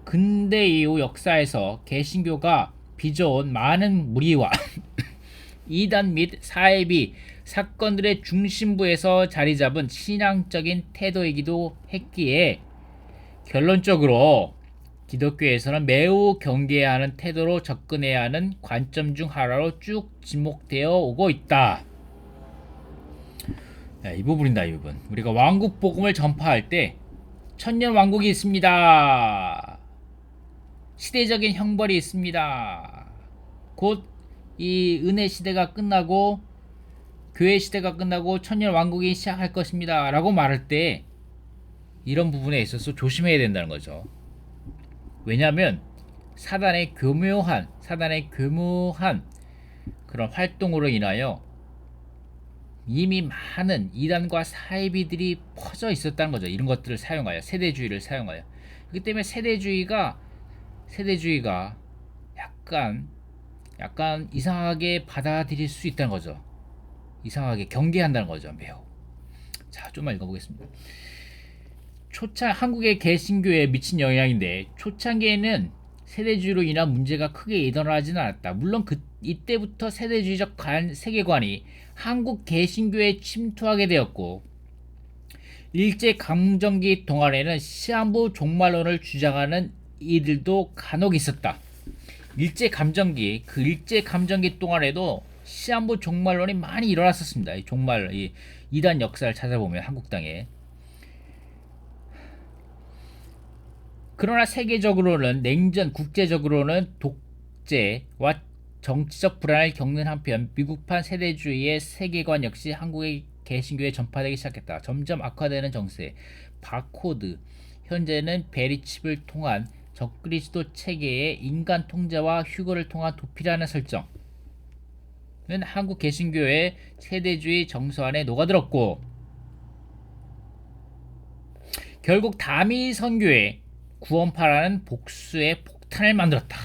근대 이후 역사에서 개신교가 빚어온 많은 무리와 이단 및 사이비 사건들의 중심부에서 자리잡은 신앙적인 태도이기도 했기에, 결론적으로 기독교에서는 매우 경계해야 하는 태도로 접근해야 하는 관점 중 하나로 쭉 지목되어 오고 있다. 이 부분이다. 이 부분, 우리가 왕국 복음을 전파할 때 천년 왕국이 있습니다, 시대적인 형벌이 있습니다, 곧 이 은혜 시대가 끝나고 교회 시대가 끝나고 천년 왕국이 시작할 것입니다 라고 말할 때, 이런 부분에 있어서 조심해야 된다는 거죠. 왜냐하면 사단의 교묘한 그런 활동으로 인하여 이미 많은 이단과 사이비들이 퍼져 있었다는 거죠. 이런 것들을 사용하여, 세대주의를 사용하여. 그렇기 때문에 세대주의가 약간 이상하게 받아들일 수 있다는 거죠. 이상하게 경계한다는 거죠. 매우. 자, 좀만 읽어보겠습니다. 한국의 개신교에 미친 영향인데, 초창기에는 세대주의로 인한 문제가 크게 일어나지는 않았다. 물론 이때부터 세대주의적 세계관이 한국 개신교에 침투하게 되었고, 일제강점기 동안에는 시한부 종말론을 주장하는 이들도 간혹 있었다. 일제감정기 동안에도 시한부 종말론이 많이 일어났었습니다. 이 이단 역사를 찾아보면 한국 땅에. 그러나 세계적으로는 냉전, 국제적으로는 독재와 정치적 불안을 겪는 한편, 미국판 세대주의의 세계관 역시 한국의 개신교에 전파되기 시작했다. 점점 악화되는 정세, 바코드, 현재는 베리칩을 통한 적그리스도 체계의 인간 통제와 휴거를 통한 도피라는 설정은 한국 개신교의 세대주의 정서 안에 녹아들었고, 결국 다미 선교의 구원파라는 복수의 폭탄을 만들었다.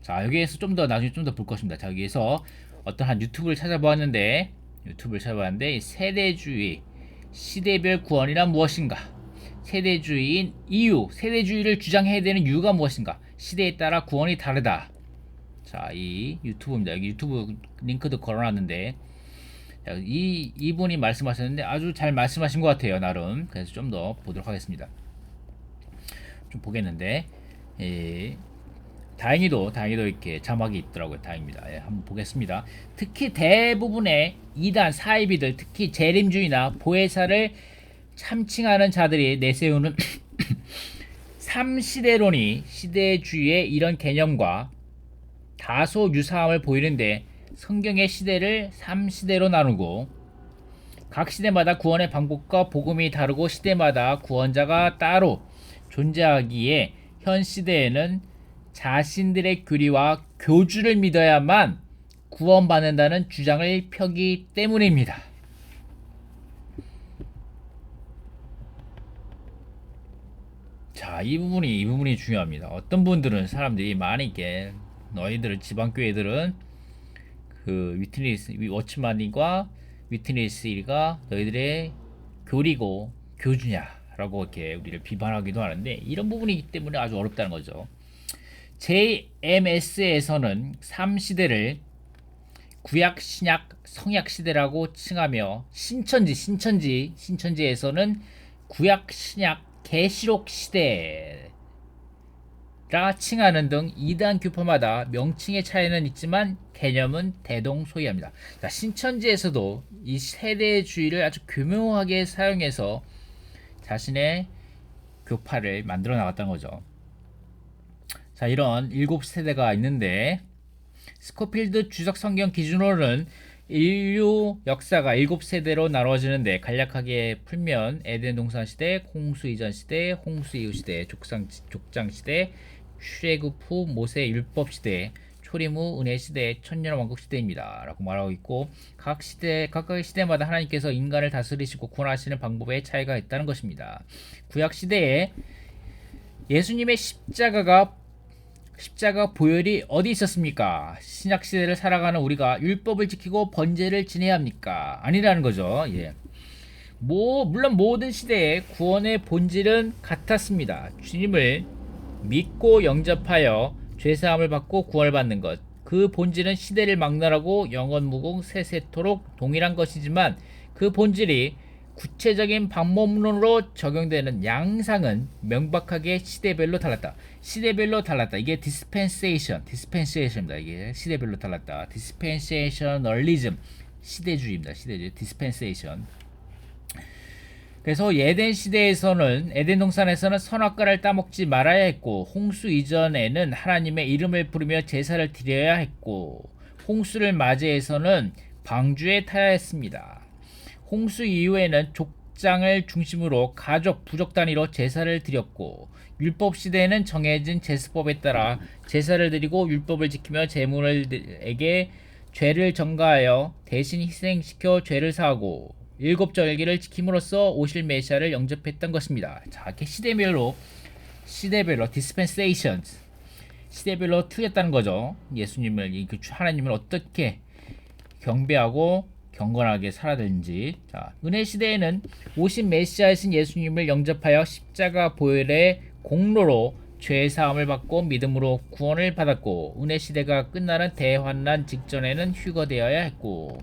자, 여기에서 나중에 좀 더 볼 것입니다. 자, 여기에서 어떤 한 유튜브를 찾아보았는데, 이 세대주의 시대별 구원이란 무엇인가? 세대주의인 이유, 세대주의를 주장해야 되는 이유가 무엇인가? 시대에 따라 구원이 다르다. 자, 이 유튜브입니다. 여기 유튜브 링크도 걸어놨는데, 이분이 말씀하셨는데 아주 잘 말씀하신 것 같아요, 나름. 그래서 좀 더 보도록 하겠습니다. 좀 보겠는데, 다행히도 이렇게 자막이 있더라고요. 다행입니다. 한번 보겠습니다. 특히 대부분의 이단 사이비들, 특히 재림주의나 보혜사를 참칭하는 자들이 내세우는 3시대론이 시대주의의 이런 개념과 다소 유사함을 보이는데, 성경의 시대를 3시대로 나누고 각 시대마다 구원의 방법과 복음이 다르고 시대마다 구원자가 따로 존재하기에 현 시대에는 자신들의 교리와 교주를 믿어야만 구원받는다는 주장을 펴기 때문입니다. 자, 이 부분이 중요합니다. 어떤 분들은 사람들이 많이 있게, 너희들 지방교회들은 그 위트니스 워치만과 위트니스가 너희들의 교리고 교주냐라고 이렇게 우리를 비판하기도 하는데, 이런 부분이기 때문에 아주 어렵다는 거죠. JMS에서는 3시대를 구약, 신약, 성약 시대라고 칭하며, 신천지에서는 구약, 신약, 계시록 시대라 칭하는 등 이단 교파마다 명칭의 차이는 있지만 개념은 대동소이합니다. 자, 신천지에서도 이 세대주의를 아주 교묘하게 사용해서 자신의 교파를 만들어 나갔다는 거죠. 자, 이런 7세대가 있는데, 스코필드 주석 성경 기준으로는 인류 역사가 7세대로 나눠지는데, 간략하게 풀면 에덴 동산 시대, 홍수 이전 시대, 홍수 이후 시대, 족장 시대, 출애굽 후 모세 율법 시대, 초림 후 은혜 시대, 천년 왕국 시대입니다 라고 말하고 있고, 각각의 시대마다 하나님께서 인간을 다스리시고 구원하시는 방법에 차이가 있다는 십자가 보혈이 어디 있었습니까? 신약 시대를 살아가는 우리가 율법을 지키고 번제를 지내야 합니까? 아니라는 거죠. 예. 물론 모든 시대에 구원의 본질은 같았습니다. 주님을 믿고 영접하여 죄사함을 받고 구원을 받는 것. 그 본질은 시대를 막론하고 영원무궁 세세토록 동일한 것이지만 그 본질이 구체적인 방법론으로 적용되는 양상은 명백하게 시대별로 달랐다. 시대별로 달랐다. 이게 디스펜세이션입니다. 이게 시대별로 달랐다. 디스펜세이셔널리즘, 시대주의입니다. 시대주의, 디스펜세이션. 그래서 에덴 시대에서는 에덴 동산에서는 선악과를 따먹지 말아야 했고 홍수 이전에는 하나님의 이름을 부르며 제사를 드려야 했고 홍수를 맞이해서는 방주에 타야 했습니다. 홍수 이후에는 족장을 중심으로 가족, 부족 단위로 제사를 드렸고 율법 시대에는 정해진 제사법에 따라 제사를 드리고 율법을 지키며 제물에게 죄를 전가하여 대신 희생시켜 죄를 사하고 일곱 절기를 지킴으로써 오실 메시아를 영접했던 것입니다. 자, 이렇게 시대별로 디스펜세이션, 시대별로 틀렸다는 거죠. 예수님을, 하나님을 어떻게 경배하고 경건하게 살아야 되는지. 자, 은혜 시대에는 오신 메시아이신 예수님을 영접하여 십자가 보혈의 공로로 죄 사함을 받고 믿음으로 구원을 받았고 은혜 시대가 끝나는 대환난 직전에는 휴거되어야 했고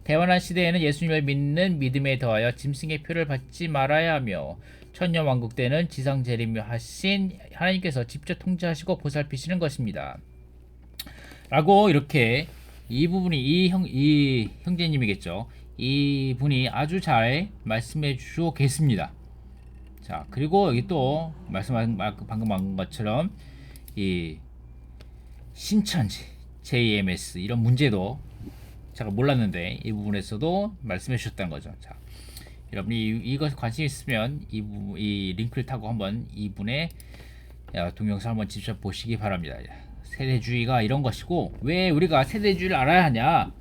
대환난 시대에는 예수님을 믿는 믿음에 더하여 짐승의 표를 받지 말아야 하며 천년왕국 때는 지상 재림을 하신 하나님께서 직접 통제하시고 보살피시는 것입니다. 라고 이렇게 이 부분이 이 형제님이겠죠. 이 분이 아주 잘 말씀해 주고 계십니다. 자, 그리고 여기 또 방금 한 것처럼 이 신천지, JMS 이런 문제도 제가 몰랐는데 이 부분에서도 말씀해 주셨다는 거죠. 자, 여러분이 이것에 관심 있으면 이 링크를 타고 한번 이분의 동영상 한번 직접 보시기 바랍니다. 세대주의가 이런 것이고 왜 우리가 세대주의를 알아야 하냐?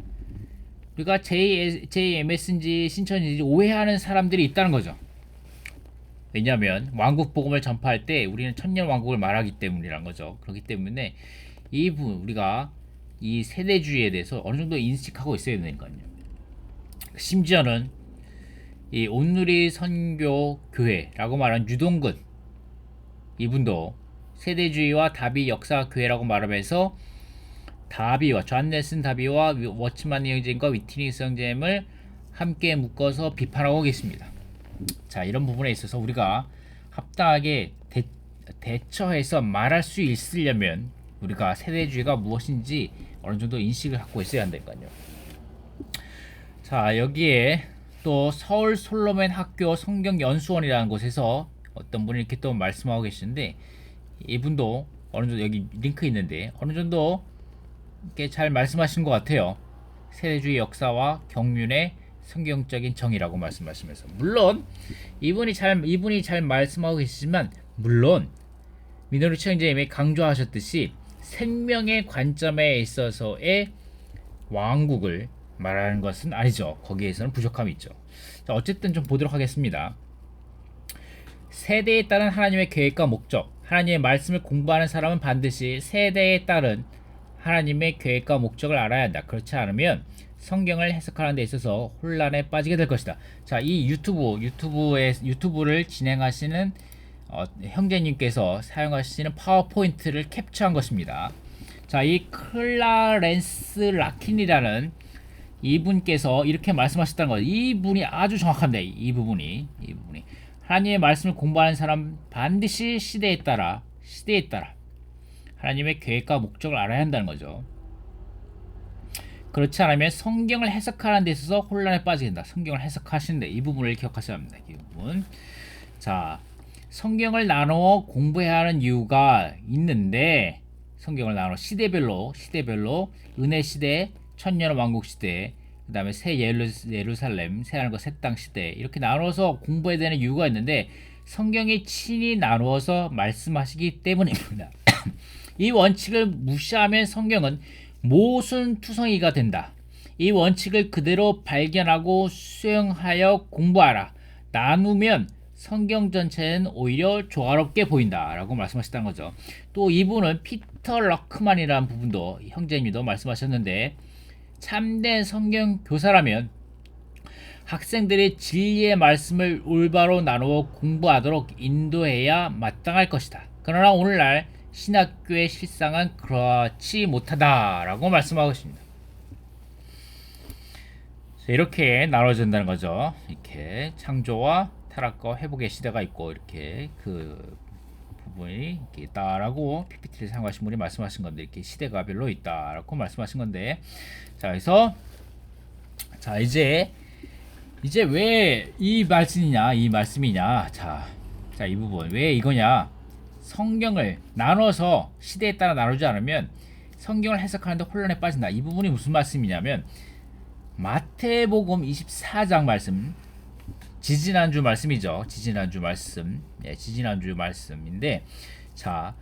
우리가 JMS인지 신천지인지 오해하는 사람들이 있다는 거죠. 왜냐하면 왕국 복음을 전파할 때 우리는 천년 왕국을 말하기 때문이란 거죠. 그렇기 때문에 우리가 이 세대주의에 대해서 어느 정도 인식하고 있어야 되니까요. 심지어는 이 온누리 선교 교회라고 말하는 유동근 이분도 세대주의와 다비 역사 교회라고 말하면서 다비와 존 넬슨 다비와 워치만 형제님과 위트니 형제님을 함께 묶어서 비판하고 계십니다. 자, 이런 부분에 있어서 우리가 합당하게 대처해서 말할 수 있으려면 우리가 세대주의가 무엇인지 어느 정도 인식을 갖고 있어야 한다니까요. 자, 여기에 또 서울 솔로몬 학교 성경연수원이라는 곳에서 어떤 분이 이렇게 또 말씀하고 계시는데 이분도 어느 정도 여기 링크 있는데 어느 정도 이렇게 잘 말씀하신 것 같아요. 세대주의 역사와 경륜의 성경적인 정의라고 말씀하시면서 물론 이분이 잘 말씀하고 계시지만 물론 미노리 청장님이 강조하셨듯이 생명의 관점에 있어서의 왕국을 말하는 것은 아니죠. 거기에서는 부족함이 있죠. 자, 어쨌든 좀 보도록 하겠습니다. 세대에 따른 하나님의 계획과 목적, 하나님의 말씀을 공부하는 사람은 반드시 세대에 따른 하나님의 계획과 목적을 알아야 한다. 그렇지 않으면 성경을 해석하는 데 있어서 혼란에 빠지게 될 것이다. 자, 이 유튜브를 진행하시는 형제님께서 사용하시는 파워포인트를 캡처한 것입니다. 자, 이 클라렌스 라킨이라는 이분께서 이렇게 말씀하셨다는 거예요. 이분이 아주 정확한데 이 부분이 하나님의 말씀을 공부하는 사람 반드시 시대에 따라 하나님의 계획과 목적을 알아야 한다는 거죠. 그렇지 않으면 성경을 해석하는 데 있어서 혼란에 빠지게 된다. 성경을 해석하시는데 이 부분을 기억하셔야 합니다. 이 부분. 자, 성경을 나누어 공부해야 하는 이유가 있는데 성경을 나누어 시대별로 은혜 시대, 천년 왕국 시대, 그 다음에 새 예루살렘, 새 하늘과 새 땅 시대 이렇게 나누어서 공부해야 되는 이유가 있는데 성경이 친히 나누어서 말씀하시기 때문입니다. 이 원칙을 무시하면 성경은 모순투성이가 된다. 이 원칙을 그대로 발견하고 수용하여 공부하라. 나누면 성경 전체는 오히려 조화롭게 보인다라고 말씀하셨다는 거죠. 또 이분은 피터 럭크만이라는 부분도 형제님도 말씀하셨는데 참된 성경 교사라면 학생들이 진리의 말씀을 올바로 나누어 공부하도록 인도해야 마땅할 것이다. 그러나 오늘날 신학교의 실상은 그렇지 못하다라고 말씀하고 있습니다. 이렇게 나눠진다는 거죠. 이렇게 창조와 타락과 회복의 시대가 있고 이렇게 그 부분이 이렇게 있다라고 PPT를 사용하신 분이 말씀하신 건데 이렇게 시대가 별로 있다라고 말씀하신 건데 자 그래서 자 이제 왜 이 말씀이냐 자 이 부분 왜 이거냐 성경을 나눠서 시대에 따라 나누지 않으면 성경을 해석하는데 혼란에 빠진다. 이 부분이 무슨 말씀이냐면 마태복음 24장 말씀 지지난주 말씀이죠. 지지난주 말씀인데 자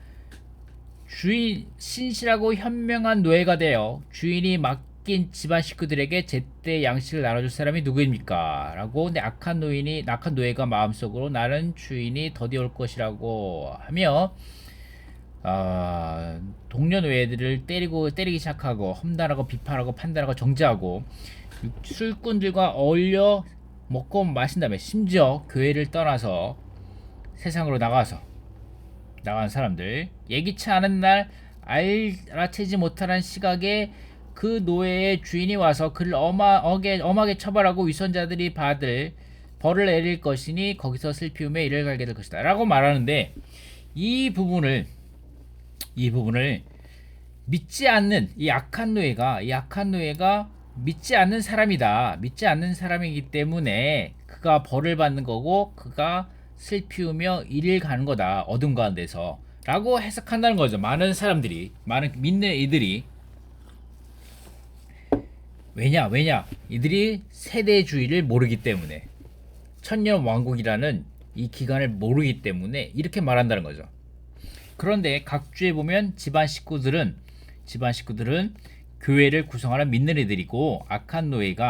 주인 신실하고 현명한 노예가 되어 주인이 맡긴 집안 식구들에게 제때 양식을 나눠줄 사람이 누구입니까? 라고 근데 악한 노예가 마음속으로 나는 주인이 더디 올 것이라고 하며 동료 노예들을 때리기 시작하고 험담하고 비판하고 판단하고 정죄하고 술꾼들과 어울려 먹고 마신 다음에 심지어 교회를 떠나서 세상으로 나간 사람들 예기치 않은 날 알아채지 못하는 시각에 그 노예의 주인이 와서 그를 엄하게 처벌하고 위선자들이 받을 벌을 내릴 것이니 거기서 슬피움에 이를 갈게 될 것이다 라고 말하는데 이 부분을 믿지 않는 이 악한 노예가 믿지 않는 사람이다. 믿지 않는 사람이기 때문에 그가 벌을 받는 거고 그가 슬피우며 이를 가는 거다. 어둠 가운데서 라고 해석한다는 거죠. 많은 믿는 이들이 왜냐 이들이 세대주의를 모르기 때문에 천년 왕국이라는 이 기간을 모르기 때문에 이렇게 말한다는 거죠. 그런데 각 주에 보면 집안 식구들은 교회를 구성하는 믿는 이들이고 악한 노예도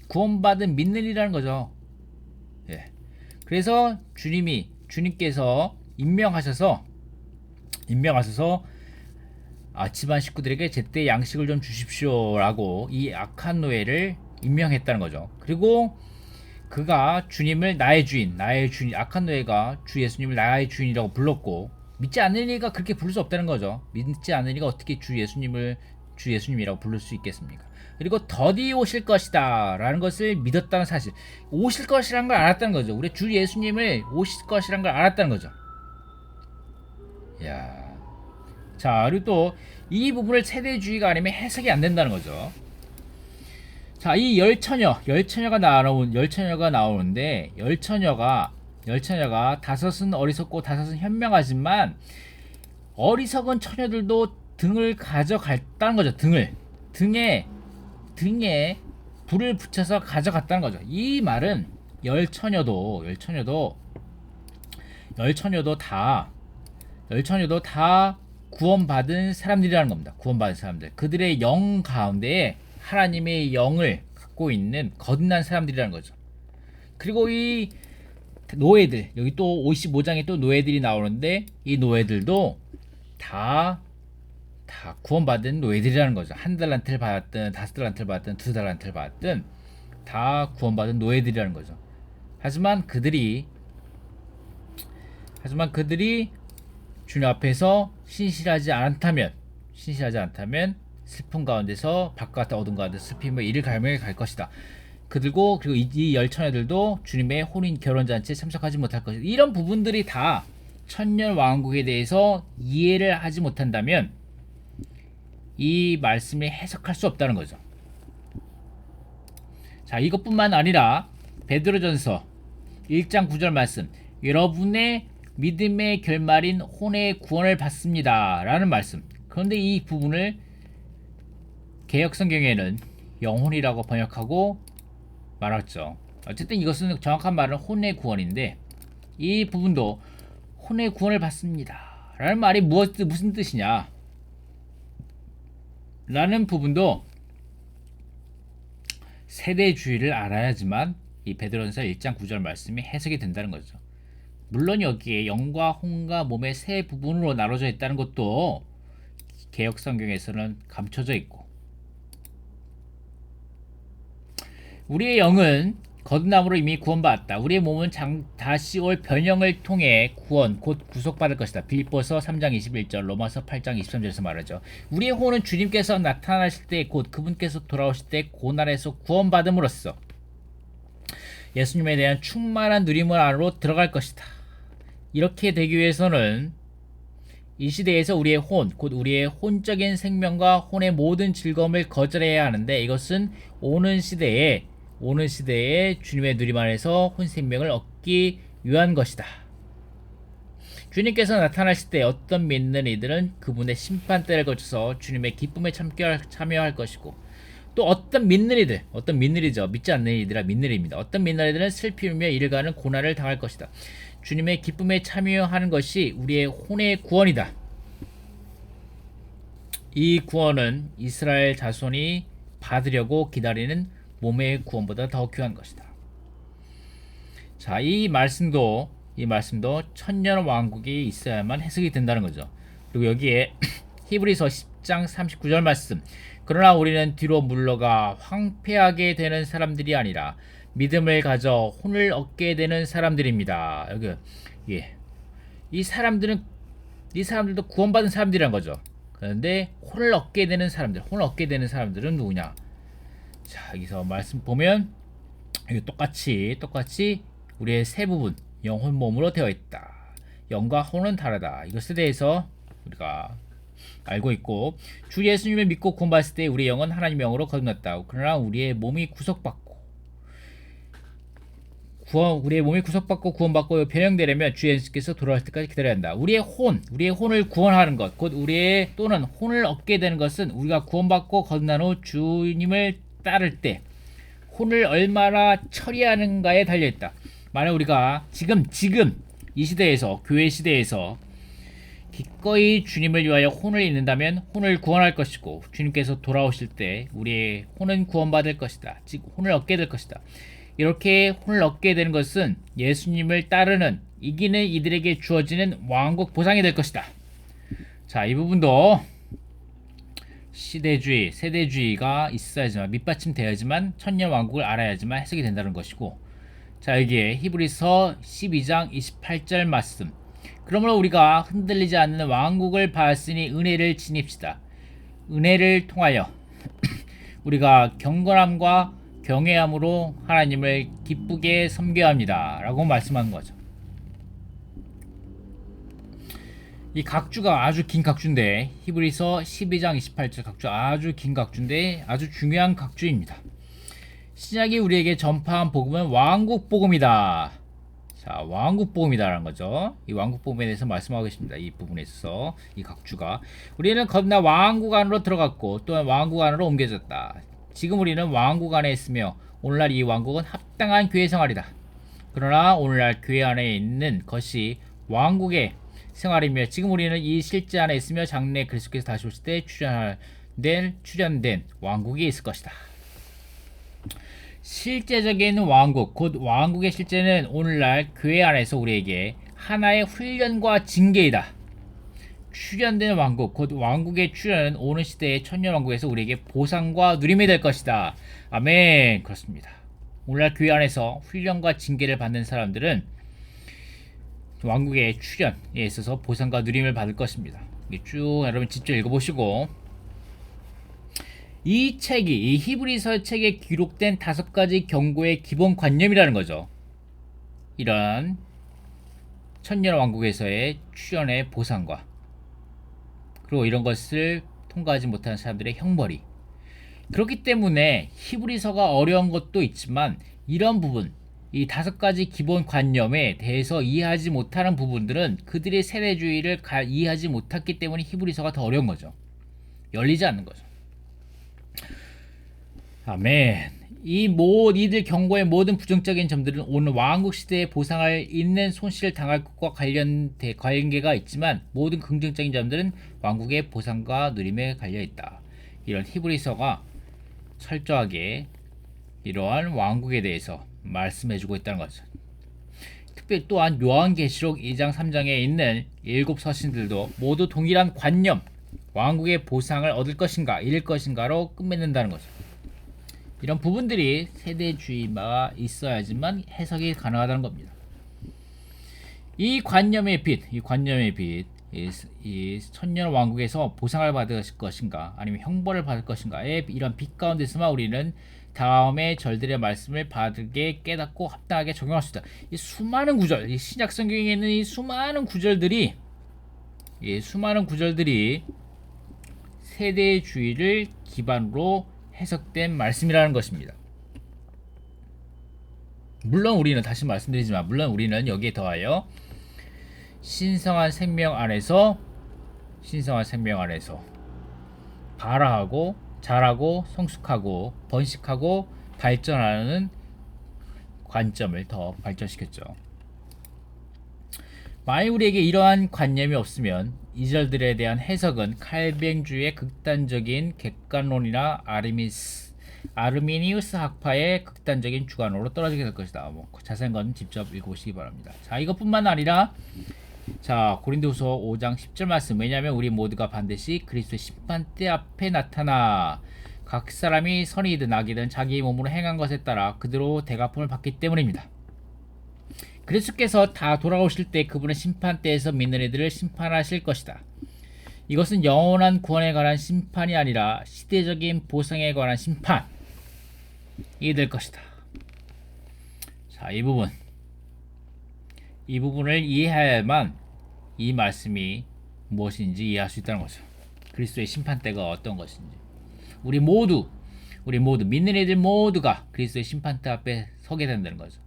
구원받은 믿는 이라는 거죠. 예. 그래서 주님께서 임명하셔서 집안 식구들에게 제때 양식을 좀 주십시오라고 이 악한 노예를 임명했다는 거죠. 그리고 그가 주님을 나의 주인, 악한 노예가 주 예수님을 나의 주인이라고 불렀고 믿지 않는 이가 그렇게 부를 수 없다는 거죠. 믿지 않는 이가 어떻게 주 예수님이라고 부를 수 있겠습니까? 그리고 더디 오실 것이다 라는 것을 믿었다는 사실, 오실 것이라는 걸 알았다는 거죠. 우리 주 예수님을 오실 것이라는 걸 알았다는 거죠. 야, 자 그리고 또 이 부분을 세대주의가 아니면 해석이 안 된다는 거죠. 자, 이 열처녀가 나오는데 열처녀가 다섯은 어리석고 다섯은 현명하지만 어리석은 처녀들도 등을 가져갔다는 거죠. 등에 불을 붙여서 가져갔다는 거죠. 이 말은 열처녀도 다 구원받은 사람들이라는 겁니다. 구원받은 사람들. 그들의 영 가운데에 하나님의 영을 갖고 있는 거듭난 사람들이라는 거죠. 그리고 이 노예들, 여기 또 55장에 또 노예들이 나오는데 이 노예들도 다 구원받은 노예들이라는 거죠. 한 달란트를 받았든 5달란트를 받았든 2달란트를 받았든 다 구원받은 노예들이라는 거죠. 하지만 그들이 주님 앞에서 신실하지 않다면 슬픔 가운데서 바깥 어둠 가운데 슬픔의 이를 갈망해 갈 것이다. 그리고 이 열처녀들도 주님의 혼인 결혼잔치에 참석하지 못할 것이다. 이런 부분들이 다 천년 왕국에 대해서 이해를 하지 못한다면 이 말씀을 해석할 수 없다는 거죠. 자, 이것뿐만 아니라 베드로전서 1장 9절 말씀, 여러분의 믿음의 결말인 혼의 구원을 받습니다 라는 말씀. 그런데 이 부분을 개역성경에는 영혼이라고 번역하고 말했죠. 어쨌든 이것은 정확한 말은 혼의 구원인데 이 부분도 혼의 구원을 받습니다 라는 말이 무슨 뜻이냐 라는 부분도 세대주의를 알아야지만 이 베드로전서 1장 9절 말씀이 해석이 된다는 거죠. 물론 여기에 영과 혼과 몸의 세 부분으로 나눠져 있다는 것도 개역 성경에서는 감춰져 있고, 우리의 영은 거듭남으로 이미 구원받았다. 우리의 몸은 다시 올 변형을 통해 구원 곧 구속받을 것이다. 빌립보서 3장 21절, 로마서 8장 23절에서 말하죠. 우리의 혼은 주님께서 나타나실 때 곧 그분께서 돌아오실 때 고난에서 구원받음으로써 예수님에 대한 충만한 누림을 안으로 들어갈 것이다. 이렇게 되기 위해서는 이 시대에서 우리의 혼, 곧 우리의 혼적인 생명과 혼의 모든 즐거움을 거절해야 하는데, 이것은 오는 시대에 주님의 누림 안에서 혼 생명을 얻기 위한 것이다. 주님께서 나타나실 때 어떤 믿는 이들은 그분의 심판대를 거쳐서 주님의 기쁨에 참여할 것이고, 또 어떤 믿는 이들이죠. 믿지 않는 이들아 믿는 이입니다. 어떤 믿는 이들은 슬피 울며 이를 가는 고난을 당할 것이다. 주님의 기쁨에 참여하는 것이 우리의 혼의 구원이다. 이 구원은 이스라엘 자손이 받으려고 기다리는 몸의 구원보다 더 귀한 것이다. 자, 이 말씀도 천년 왕국이 있어야만 해석이 된다는 거죠. 그리고 여기에 히브리서 10장 39절 말씀, 그러나 우리는 뒤로 물러가 황폐하게 되는 사람들이 아니라 믿음을 가져 혼을 얻게 되는 사람들입니다. 여기 이 사람들도 구원받은 사람들이란 거죠. 그런데 혼을 얻게 되는 사람들은 누구냐? 자, 여기서 말씀 보면 여기 똑같이 우리의 세 부분 영혼 몸으로 되어 있다. 영과 혼은 다르다. 이것에 대해서 우리가 알고 있고, 주 예수님을 믿고 구원받았을 때 우리의 영은 하나님의 영으로 거듭났다. 그러나 우리의 몸이 구속받고 구원받고 변형되려면 주 예수께서 돌아올 때까지 기다려야 한다. 우리의 혼을 구원하는 것, 곧 또는 혼을 얻게 되는 것은 우리가 구원받고 거듭난 후 주님을 따를 때 혼을 얼마나 처리하는가에 달려있다. 만약 우리가 지금 이 시대에서, 교회 시대에서 기꺼이 주님을 위하여 혼을 잃는다면 혼을 구원할 것이고, 주님께서 돌아오실 때 우리의 혼은 구원받을 것이다. 즉 혼을 얻게 될 것이다. 이렇게 혼을 얻게 되는 것은 예수님을 따르는 이기는 이들에게 주어지는 왕국 보상이 될 것이다. 자, 이 부분도 시대주의, 세대주의가 있어야지만, 밑받침되어야지만, 천년 왕국을 알아야지만 해석이 된다는 것이고, 자, 여기에 히브리서 12장 28절 말씀, 그러므로 우리가 흔들리지 않는 왕국을 받았으니 은혜를 지닙시다. 은혜를 통하여 우리가 경건함과 경외함으로 하나님을 기쁘게 섬겨야 합니다. 라고 말씀하는 거죠. 이 각주가 아주 긴 각주인데, 히브리서 12장 28절 각주 아주 긴 각주인데 아주 중요한 각주입니다. 신약이 우리에게 전파한 복음은 왕국 복음이다. 자, 왕국 복음이다라는 거죠. 이 왕국 복음에 대해서 말씀하고 있습니다. 이 부분에 있어서 이 각주가, 우리는 거듭나 왕국 안으로 들어갔고 또한 왕국 안으로 옮겨졌다. 지금 우리는 왕국 안에 있으며 오늘날 이 왕국은 합당한 교회 생활이다. 그러나 오늘날 교회 안에 있는 것이 왕국의 생활이며, 지금 우리는 이 실제 안에 있으며 장래 그리스도께서 다시 오실 때 출현된 왕국이 있을 것이다. 실제적인 왕국, 곧 왕국의 실제는 오늘날 교회 안에서 우리에게 하나의 훈련과 징계이다. 출현된 왕국, 곧 왕국의 출현은 오는 시대의 천년왕국에서 우리에게 보상과 누림이 될 것이다. 아멘. 그렇습니다. 오늘날 교회 안에서 훈련과 징계를 받는 사람들은 왕국의 출현에 있어서 보상과 누림을 받을 것입니다. 쭉 여러분 직접 읽어보시고, 이 히브리서 책에 기록된 5가지 경고의 기본 관념이라는 거죠. 이런 천년왕국에서의 출현의 보상과, 그리고 이런 것을 통과하지 못하는 사람들의 형벌이, 그렇기 때문에 히브리서가 어려운 것도 있지만 이런 부분, 이 5가지 기본 관념에 대해서 이해하지 못하는 부분들은 그들의 세대주의를 이해하지 못했기 때문에 히브리서가 더 어려운 거죠. 열리지 않는 거죠. 아멘. 이들 경고의 모든 부정적인 점들은 오늘 왕국 시대의 보상을 있는 손실을 당할 것과 관계가 있지만, 모든 긍정적인 점들은 왕국의 보상과 누림에 갈려 있다. 이런 히브리서가 철저하게 이러한 왕국에 대해서 말씀해주고 있다는 거죠. 특별히 또한 요한계시록 2장 3장에 있는 7 서신들도 모두 동일한 관념, 왕국의 보상을 얻을 것인가 잃을 것인가로 끝맺는다는 거죠. 이런 부분들이 세대주의가 있어야지만 해석이 가능하다는 겁니다. 이 관념의 빛, 이 천년 왕국에서 보상을 받을 것인가 아니면 형벌을 받을 것인가의 이런 빛 가운데서만 우리는 다음의 절들의 말씀을 바르게 깨닫고 합당하게 적용할 수 있다. 이 수많은 구절, 이 신약 성경에 있는 이 수많은 구절들이 세대주의를 기반으로 해석된 말씀이라는 것입니다. 물론 우리는 다시 말씀드리지만 우리는 여기에 더하여 신성한 생명 안에서 발화하고 자라고 성숙하고 번식하고 발전하는 관점을 더 발전시켰죠. 만약 우리에게 이러한 관념이 없으면 이 절들에 대한 해석은 칼뱅주의 극단적인 객관론이나 아르미니우스 학파의 극단적인 주관으로 떨어지게 될 것이다. 자세한 건 직접 읽어보시기 바랍니다. 자, 이것뿐만 아니라 고린도후서 5장 10절 말씀. 왜냐하면 우리 모두가 반드시 그리스도의 심판대 앞에 나타나 각 사람이 선이든 악이든 자기 몸으로 행한 것에 따라 그대로 대갚음을 받기 때문입니다. 그리스도께서 다 돌아오실 때 그분의 심판대에서 믿는 이들을 심판하실 것이다. 이것은 영원한 구원에 관한 심판이 아니라 시대적인 보상에 관한 심판이 될 것이다. 자, 이 부분을 이해해야만 이 말씀이 무엇인지 이해할 수 있다는 거죠. 그리스도의 심판대가 어떤 것인지. 우리 모두 믿는 이들 모두가 그리스도의 심판대 앞에 서게 된다는 거죠.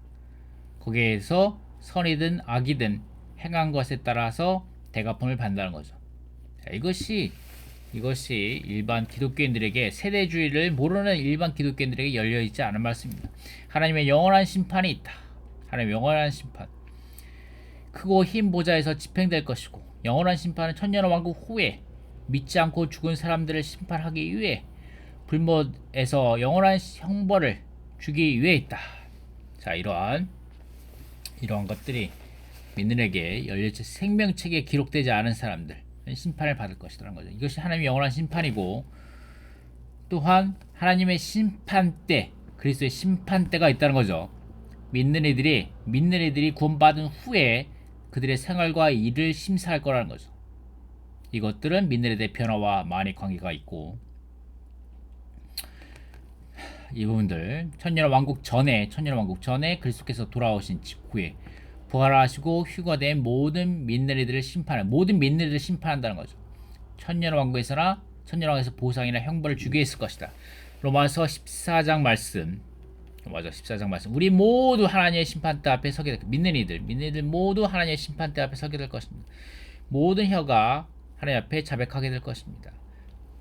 거기에서 선이든 악이든 행한 것에 따라서 대갚음을 받는다는 거죠. 자, 이것이 일반 기독교인들에게, 세대주의를 모르는 일반 기독교인들에게 열려있지 않은 말씀입니다. 하나님의 영원한 심판이 있다. 하나님의 영원한 심판, 크고 흰 보좌에서 집행될 것이고, 영원한 심판은 천년 왕국 후에 믿지 않고 죽은 사람들을 심판하기 위해 불못에서 영원한 형벌을 주기 위해 있다. 자, 이러한 것들이 믿는에게 열려있지, 생명책에 기록되지 않은 사람들 심판을 받을 것이라는 거죠. 이것이 하나님의 영원한 심판이고, 또한 하나님의 심판대, 그리스도의 심판대가 있다는 거죠. 믿는 이들이 구원받은 후에 그들의 생활과 일을 심사할 거라는 거죠. 이것들은 믿는 이들의 변화와 많이 관계가 있고, 이 부분들 천년 왕국 전에 그리스도께서 돌아오신 직후에 부활하시고 휴거된 모든 믿는 이들을 심판한다는 거죠. 천년 왕국에서 보상이나 형벌을 주게 했을 것이다. 로마서 14장 말씀. 우리 모두 하나님의 심판대 앞에 서게 될 것입니다. 믿는 이들 모두 하나님의 심판대 앞에 서게 될 것입니다. 모든 혀가 하나님 앞에 자백하게 될 것입니다.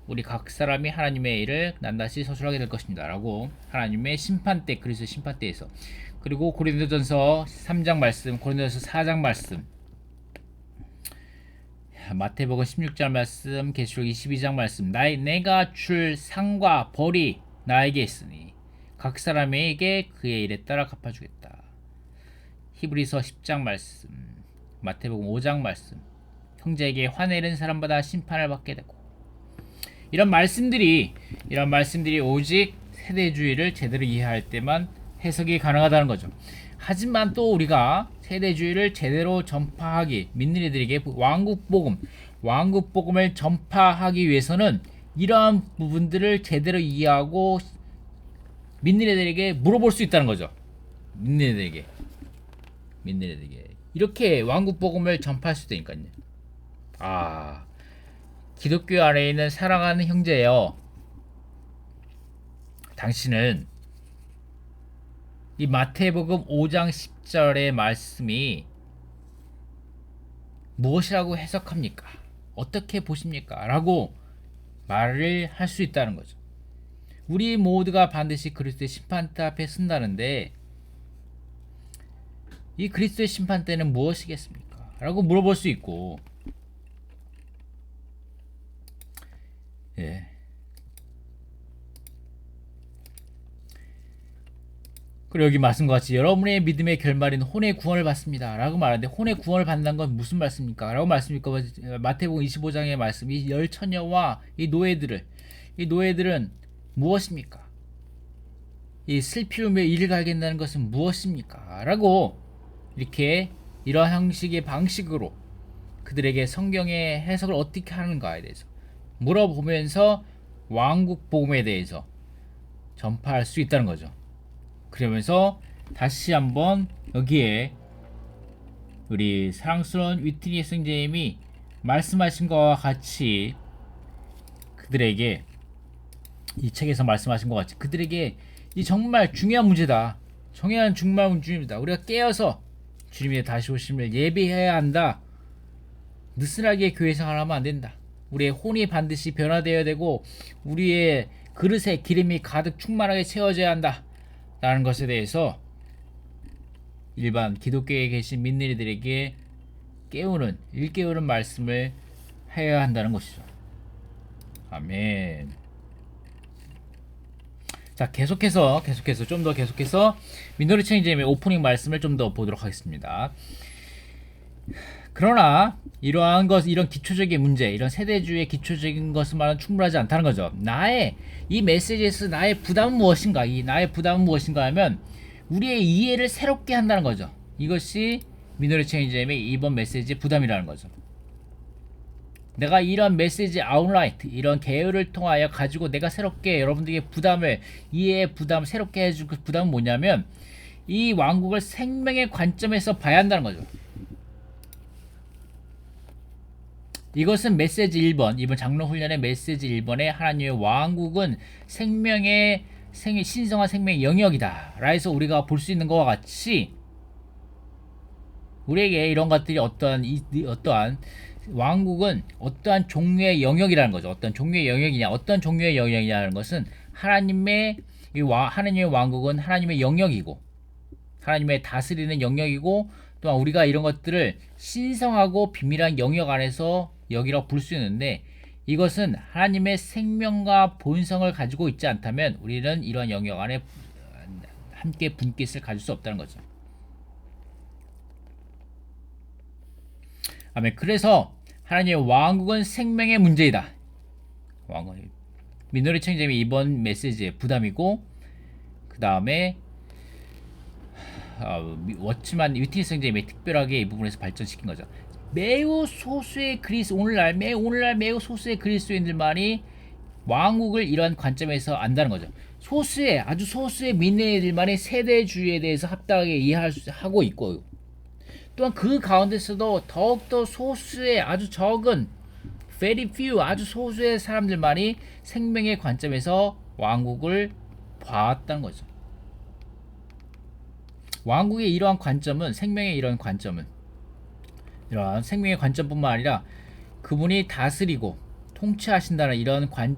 우리 각 사람이 하나님의 일을 낱낱이 서술하게 될 것입니다. 라고 하나님의 심판대, 그리스도의 심판대에서. 그리고 고린도전서 3장 말씀, 고린도전서 4장 말씀, 마태복음 16장 말씀, 계시록 22장 말씀. 내가 줄 상과 벌이 나에게 있으니 각 사람에게 그의 일에 따라 갚아주겠다. 히브리서 10장 말씀, 마태복음 5장 말씀. 형제에게 화내는 사람마다 심판을 받게 되고. 이런 말씀들이 오직 세대주의를 제대로 이해할 때만 해석이 가능하다는 거죠. 하지만 또 우리가 세대주의를 제대로 전파하기, 믿는 이들에게 왕국복음을 전파하기 위해서는 이러한 부분들을 제대로 이해하고 믿는 이들에게 물어볼 수 있다는 거죠. 믿는 이들에게 이렇게 왕국복음을 전파할 수 있다니까요. 기독교 안에 있는 사랑하는 형제여, 당신은 이 마태복음 5장 10절의 말씀이 무엇이라고 해석합니까? 어떻게 보십니까? 라고 말을 할 수 있다는 거죠. 우리 모두가 반드시 그리스도의 심판대 앞에 선다는데, 이 그리스도의 심판대는 무엇이겠습니까? 라고 물어볼 수 있고, 그리고 여기 말씀과 같이 여러분의 믿음의 결말인 혼의 구원을 받습니다 라고 말하는데, 혼의 구원을 받는다는 건 무슨 말씀입니까? 라고 말씀입니까? 마태복음 25장의 말씀, 이 열 처녀와 이 노예들은 무엇입니까? 이 슬피움에 이를 갈겠다는 것은 무엇입니까? 라고 이렇게 이러한 형식의 방식으로 그들에게 성경의 해석을 어떻게 하는가에 대해서 물어보면서 왕국 복음에 대해서 전파할 수 있다는 거죠. 그러면서 다시 한번 여기에 우리 사랑스러운 위트니 선생님이 말씀하신 것과 같이 그들에게, 이 책에서 말씀하신 것 같이 그들에게 이 정말 중요한 문제다. 중요한 문제입니다. 우리가 깨어서 주님의 다시 오심을 예배해야 한다. 느슨하게 교회 생활을 하면 안 된다. 우리의 혼이 반드시 변화되어야 되고 우리의 그릇에 기름이 가득 충만하게 채워져야 한다 라는 것에 대해서 일반 기독교에 계신 믿는 이들에게 일깨우는 말씀을 해야 한다는 것이죠. 아멘. 자, 계속해서 민노리 체인지의 오프닝 말씀을 좀 더 보도록 하겠습니다. 그러나 이런 기초적인 문제, 이런 세대주의 기초적인 것만은 충분하지 않다는 거죠. 이 메시지에서 나의 부담은 무엇인가? 이 나의 부담은 무엇인가 하면 우리의 이해를 새롭게 한다는 거죠. 이것이 미너리 체인지의 이번 메시지의 부담이라는 거죠. 내가 이런 메시지 아웃라이트, 이런 계율을 통하여 가지고 내가 새롭게 여러분들에게 이해의 부담을 새롭게 해줄 그 부담은 뭐냐면 이 왕국을 생명의 관점에서 봐야 한다는 거죠. 이것은 메시지 1번, 이번 장로훈련의 메시지 1번의 하나님의 왕국은 신성한 생명의 영역이다 라 해서 우리가 볼 수 있는 것과 같이 우리에게 이런 것들이 어떠한 왕국은 어떠한 종류의 영역이라는 거죠. 어떤 종류의 영역이냐는 것은 하나님의 왕국은 하나님의 영역이고 하나님의 다스리는 영역이고, 또한 우리가 이런 것들을 신성하고 비밀한 영역 안에서 여기라고 부를 수 있는데, 이것은 하나님의 생명과 본성을 가지고 있지 않다면 우리는 이러한 영역 안에 함께 분깃을 가질 수 없다는 거죠. 아멘. 그래서 하나님의 왕국은 생명의 문제이다. 민노리 청자님이 이번 메시지의 부담이고, 그 다음에 워치만 위트니스 선생님이 특별하게 이 부분에서 발전시킨 거죠. 매우 소수의 오늘날 매우 소수의 그리스도인들만이 왕국을 이러한 관점에서 안다는 거죠. 아주 소수의 민낯들만이 세대주의에 대해서 합당하게 이해하고 있고, 또한 그 가운데서도 더욱더 소수의 아주 적은 very few 아주 소수의 사람들만이 생명의 관점에서 왕국을 봐왔다는 거죠. 왕국의 이러한 관점은 이러한 생명의 관점뿐만 아니라 그분이 다스리고 통치하신다는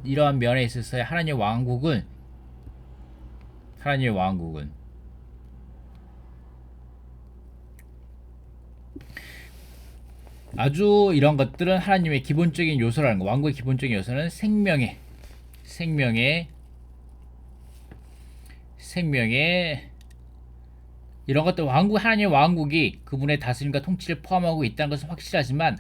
이러한 면에 있어서의 하나님의 왕국은 아주 이런 것들은 하나님의 기본적인 요소라는 거. 왕국의 기본적인 요소는 생명의 이런 것들, 하나님의 왕국이 그분의 다스림과 통치를 포함하고 있다는 것은 확실하지만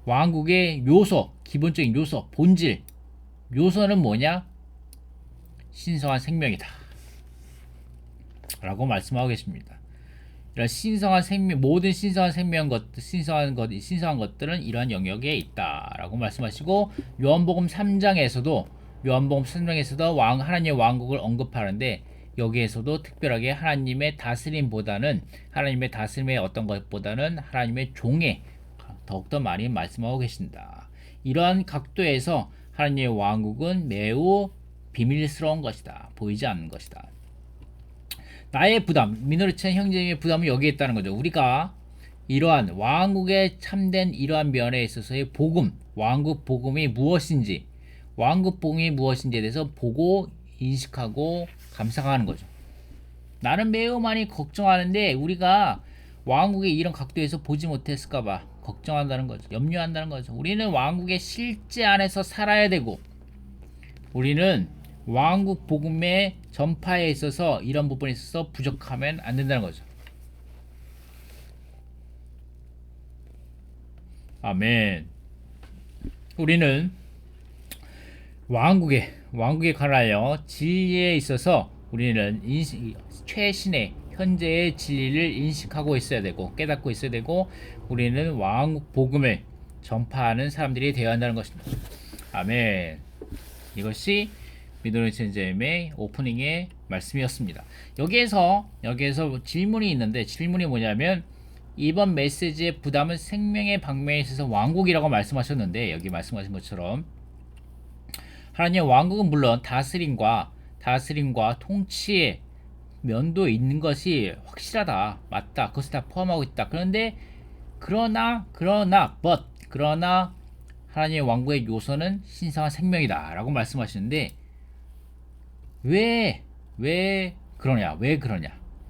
왕국의 기본적인 본질 요소는 뭐냐? 신성한 생명이다 라고 말씀하고 계십니다. 이런 모든 신성한 것들은 이러한 영역에 있다라고 말씀하시고, 요한복음 3장에서도 하나님의 왕국을 언급하는데, 여기에서도 특별하게 하나님의 다스림의 어떤 것보다는 하나님의 종에 더욱더 많이 말씀하고 계신다. 이러한 각도에서 하나님의 왕국은 매우 비밀스러운 것이다. 보이지 않는 것이다. 나의 부담, 미노리찬 형제님의 부담은 여기에 있다는 거죠. 우리가 이러한 왕국에 참된 이러한 면에 있어서의 왕국 복음이 무엇인지에 대해서 보고 인식하고 감상하는 거죠. 나는 매우 많이 걱정하는데 우리가 왕국의 이런 각도에서 보지 못했을까봐 걱정한다는 거죠. 염려한다는 거죠. 우리는 왕국의 실제 안에서 살아야 되고, 우리는 왕국 복음의 전파에 있어서 이런 부분에 있어서 부족하면 안 된다는 거죠. 아멘. 우리는 왕국에 관하여 진리에 있어서 우리는 최신의 현재의 진리를 인식하고 있어야 되고 깨닫고 있어야 되고 우리는 왕국 복음을 전파하는 사람들이 되어야 한다는 것입니다. 아멘. 이것이 미도리 선생님의 오프닝의 말씀이었습니다. 여기에서 질문이 있는데 질문이 뭐냐면 이번 메시지의 부담은 생명의 방면에 있어서 왕국이라고 말씀하셨는데 여기 말씀하신 것처럼 하나님의 왕국은 물론 다스림과 통치의 면도 있는 것이 확실하다. 맞다. 그것을 다 포함하고 있다. 그러나 하나님의 왕국의 요소는 신성한 생명이다 라고 말씀하시는데 왜 그러냐에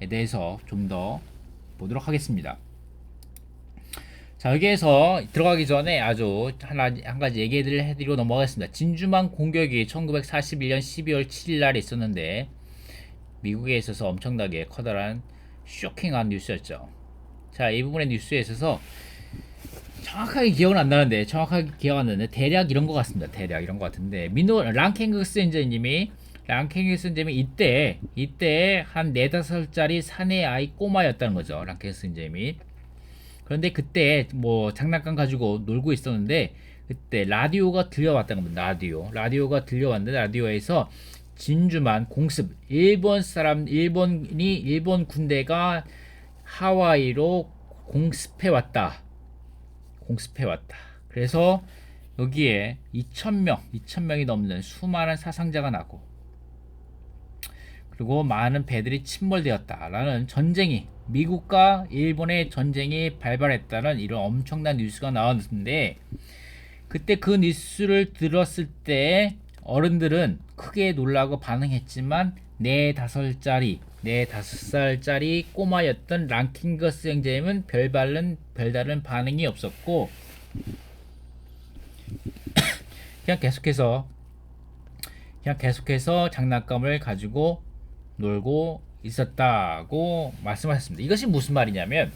대해서 좀 더 보도록 하겠습니다. 자, 여기에서 들어가기 전에 한 가지 얘기를 해드리고 넘어가겠습니다. 진주만 공격이 1941년 12월 7일 날에 있었는데 미국에 있어서 엄청나게 커다란 쇼킹한 뉴스였죠. 자, 이 부분의 뉴스에 있어서 정확하게 기억은 안 나는데 대략 이런 것 같습니다. 대략 이런 것 같은데 랑켄그스 선생님이 이때 한 4-5살짜리 사내 아이 꼬마였다는 거죠. 랑켄그스 선생님이. 그런데 그때 뭐 장난감 가지고 놀고 있었는데 그때 라디오가 들려왔다는 겁니다. 라디오가 들려왔는데 라디오에서 진주만 공습 일본 군대가 하와이로 공습해 왔다. 그래서 여기에 2,000명이 넘는 수많은 사상자가 나고 그리고 많은 배들이 침몰되었다라는 미국과 일본의 전쟁이 발발했다는 이런 엄청난 뉴스가 나왔는데 그때 그 뉴스를 들었을 때 어른들은 크게 놀라고 반응했지만 4-5살짜리 꼬마였던 랑킹거스 형제님은 별다른 반응이 없었고 그냥 계속해서 장난감을 가지고 놀고 있었다고 말씀하셨습니다. 이것이 무슨 말이냐면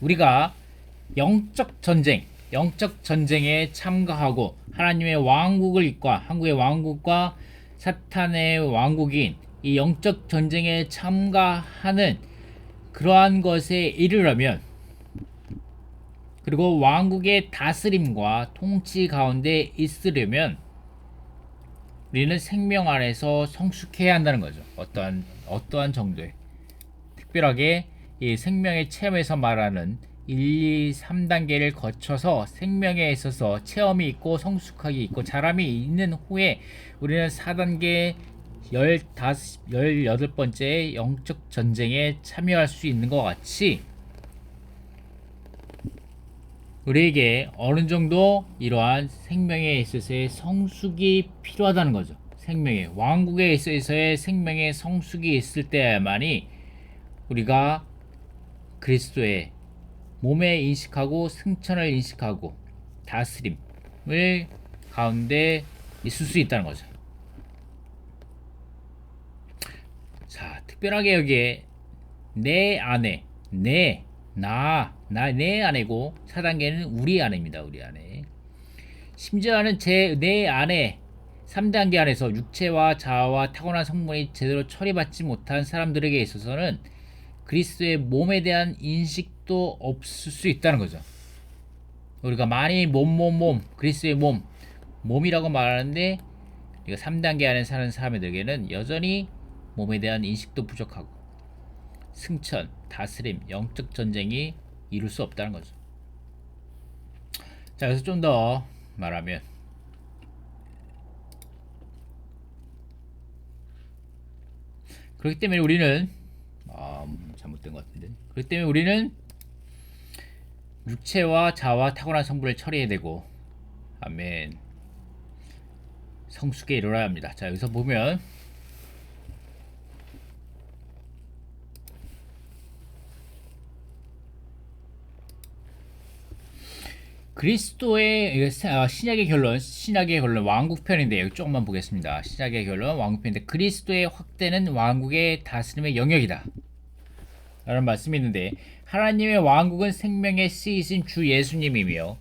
우리가 영적 전쟁에 참가하고 하나님의 왕국을 이끌어 한국의 왕국과 사탄의 왕국인 이 영적 전쟁에 참가하는 그러한 것에 이르려면 그리고 왕국의 다스림과 통치 가운데 있으려면 우리는 생명 안에서 성숙해야 한다는 거죠. 어떠한 정도의 특별하게 이 생명의 체험에서 말하는 1, 2, 3단계를 거쳐서 생명에 있어서 체험이 있고 성숙하기 있고 자람이 있는 후에 우리는 4단계 18번째 영적 전쟁에 참여할 수 있는 것 같이 우리에게 어느 정도 이러한 생명에 있어서의 성숙이 필요하다는 거죠. 왕국에 있어서의 생명의 성숙이 있을 때야만이 우리가 그리스도의 몸에 인식하고 승천을 인식하고 다스림을 가운데 있을 수 있다는 거죠. 자, 특별하게 여기에 내 안에 내 안에고 4단계는 우리 안에입니다. 우리 안에. 심지어는 내 안에 3단계 안에서 육체와 자아와 타고난 성분이 제대로 처리받지 못한 사람들에게 있어서는 그리스도의 몸에 대한 인식도 없을 수 있다는 거죠. 우리가 많이 그리스도의 몸이라고 말하는데 3단계 안에 사는 사람들에게는 여전히 몸에 대한 인식도 부족하고 승천, 다스림, 영적 전쟁이 이룰 수 없다는 거죠. 자, 그래서 좀 더 말하면 그렇기 때문에 우리는 잘못된 것 같은데 그렇기 때문에 우리는 육체와 자아와 타고난 성분을 처리해야 되고 아멘 성숙에 이르러야 합니다. 자, 여기서 보면 그리스도의 신약의 결론 왕국편인데 여기 조금만 보겠습니다. 신약의 결론 왕국편인데 그리스도의 확대는 왕국의 다스림의 영역이다 라는 말씀이 있는데, 하나님의 왕국은 생명의 씨이신 주 예수님이며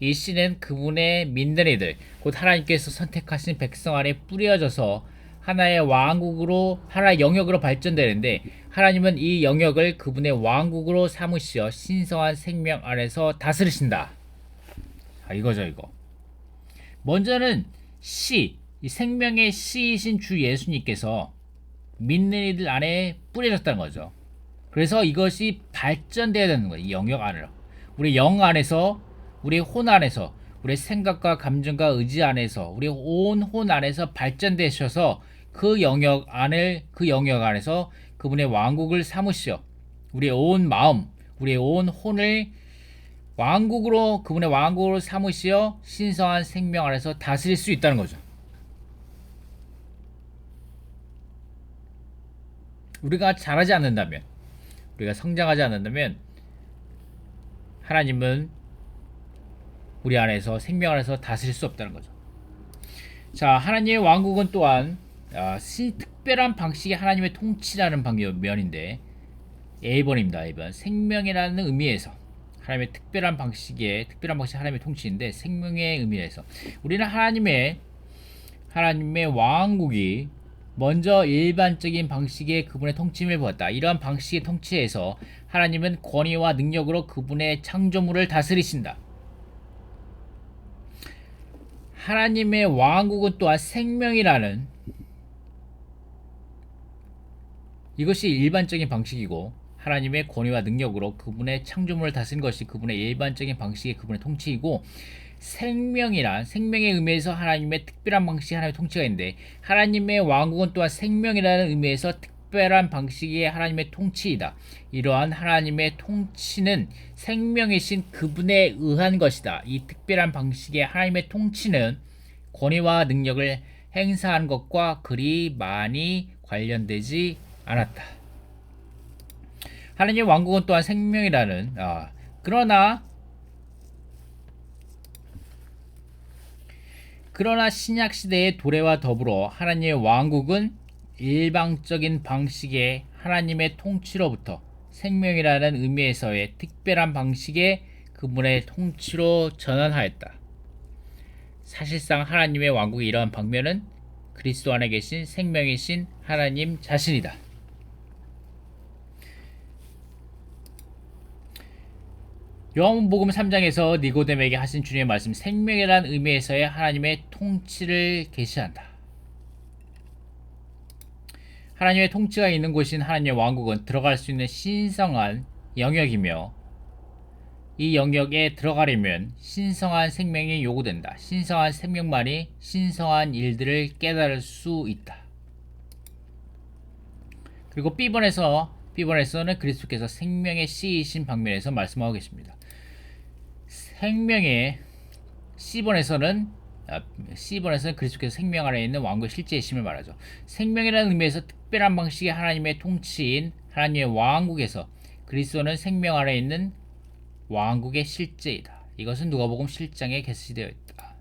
이 씨는 그분의 믿는 이들 곧 하나님께서 선택하신 백성 안에 뿌려져서 하나의 왕국으로, 하나의 영역으로 발전되는데, 하나님은 이 영역을 그분의 왕국으로 삼으시어 신성한 생명 안에서 다스리신다. 이거죠 이거. 먼저는 씨, 이 생명의 씨이신 주 예수님께서 믿는 이들 안에 뿌려졌다는 거죠. 그래서 이것이 발전돼야 되는 거예요. 이 영역 안으로. 우리 영 안에서, 우리 혼 안에서, 우리 생각과 감정과 의지 안에서, 우리 온 혼 안에서 발전되셔서 그 영역 안에서 그분의 왕국을 삼으시어 우리의 온 마음, 우리의 온 혼을 왕국으로, 그분의 왕국으로 삼으시어 신성한 생명 안에서 다스릴 수 있다는 거죠. 우리가 잘하지 않는다면, 우리가 성장하지 않는다면 하나님은 우리 안에서, 생명 안에서 다스릴 수 없다는 거죠. 자, 하나님의 왕국은 또한 특별한 방식의 하나님의 통치라는 면인데, A번입니다. A번. 생명이라는 의미에서 하나님의 특별한 방식 하나님의 통치인데, 생명의 의미에서 우리는 하나님의 왕국이 먼저 일반적인 방식의 그분의 통치를 보았다. 이러한 방식의 통치에서 하나님은 권위와 능력으로 그분의 창조물을 다스리신다. 하나님의 왕국은 또한 생명이라는, 이것이 일반적인 방식이고, 하나님의 권위와 능력으로 그분의 창조물을 다스린 것이 그분의 일반적인 방식의 그분의 통치이고, 생명의 의미에서 하나님의 특별한 방식의 하나님의 통치가 있는데, 하나님의 왕국은 또한 생명이라는 의미에서 특별한 방식의 하나님의 통치이다. 이러한 하나님의 통치는 생명이신 그분에 의한 것이다. 이 특별한 방식의 하나님의 통치는 권위와 능력을 행사한 것과 그리 많이 관련되지 않았다. 하나님의 왕국은 또한 생명이라는, 그러나 신약시대의 도래와 더불어 하나님의 왕국은 일방적인 방식의 하나님의 통치로부터 생명이라는 의미에서의 특별한 방식의 그분의 통치로 전환하였다. 사실상 하나님의 왕국의 이러한 방면은 그리스도 안에 계신 생명이신 하나님 자신이다. 요한복음 3장에서 니고데모에게 하신 주님의 말씀, 생명이라는 의미에서의 하나님의 통치를 계시한다. 하나님의 통치가 있는 곳인 하나님의 왕국은 들어갈 수 있는 신성한 영역이며, 이 영역에 들어가려면 신성한 생명이 요구된다. 신성한 생명만이 신성한 일들을 깨달을 수 있다. 그리고 B번에서는 그리스도께서 생명의 씨이신 방면에서 말씀하고 계십니다. C번에서는 그리스도께서 생명 안에 있는 왕국의 실제이심을 말하죠. 생명이라는 의미에서 특별한 방식의 하나님의 통치인 하나님의 왕국에서 그리스도는 생명 안에 있는 왕국의 실제이다. 이것은 누가복음 7장에 게시되어 있다.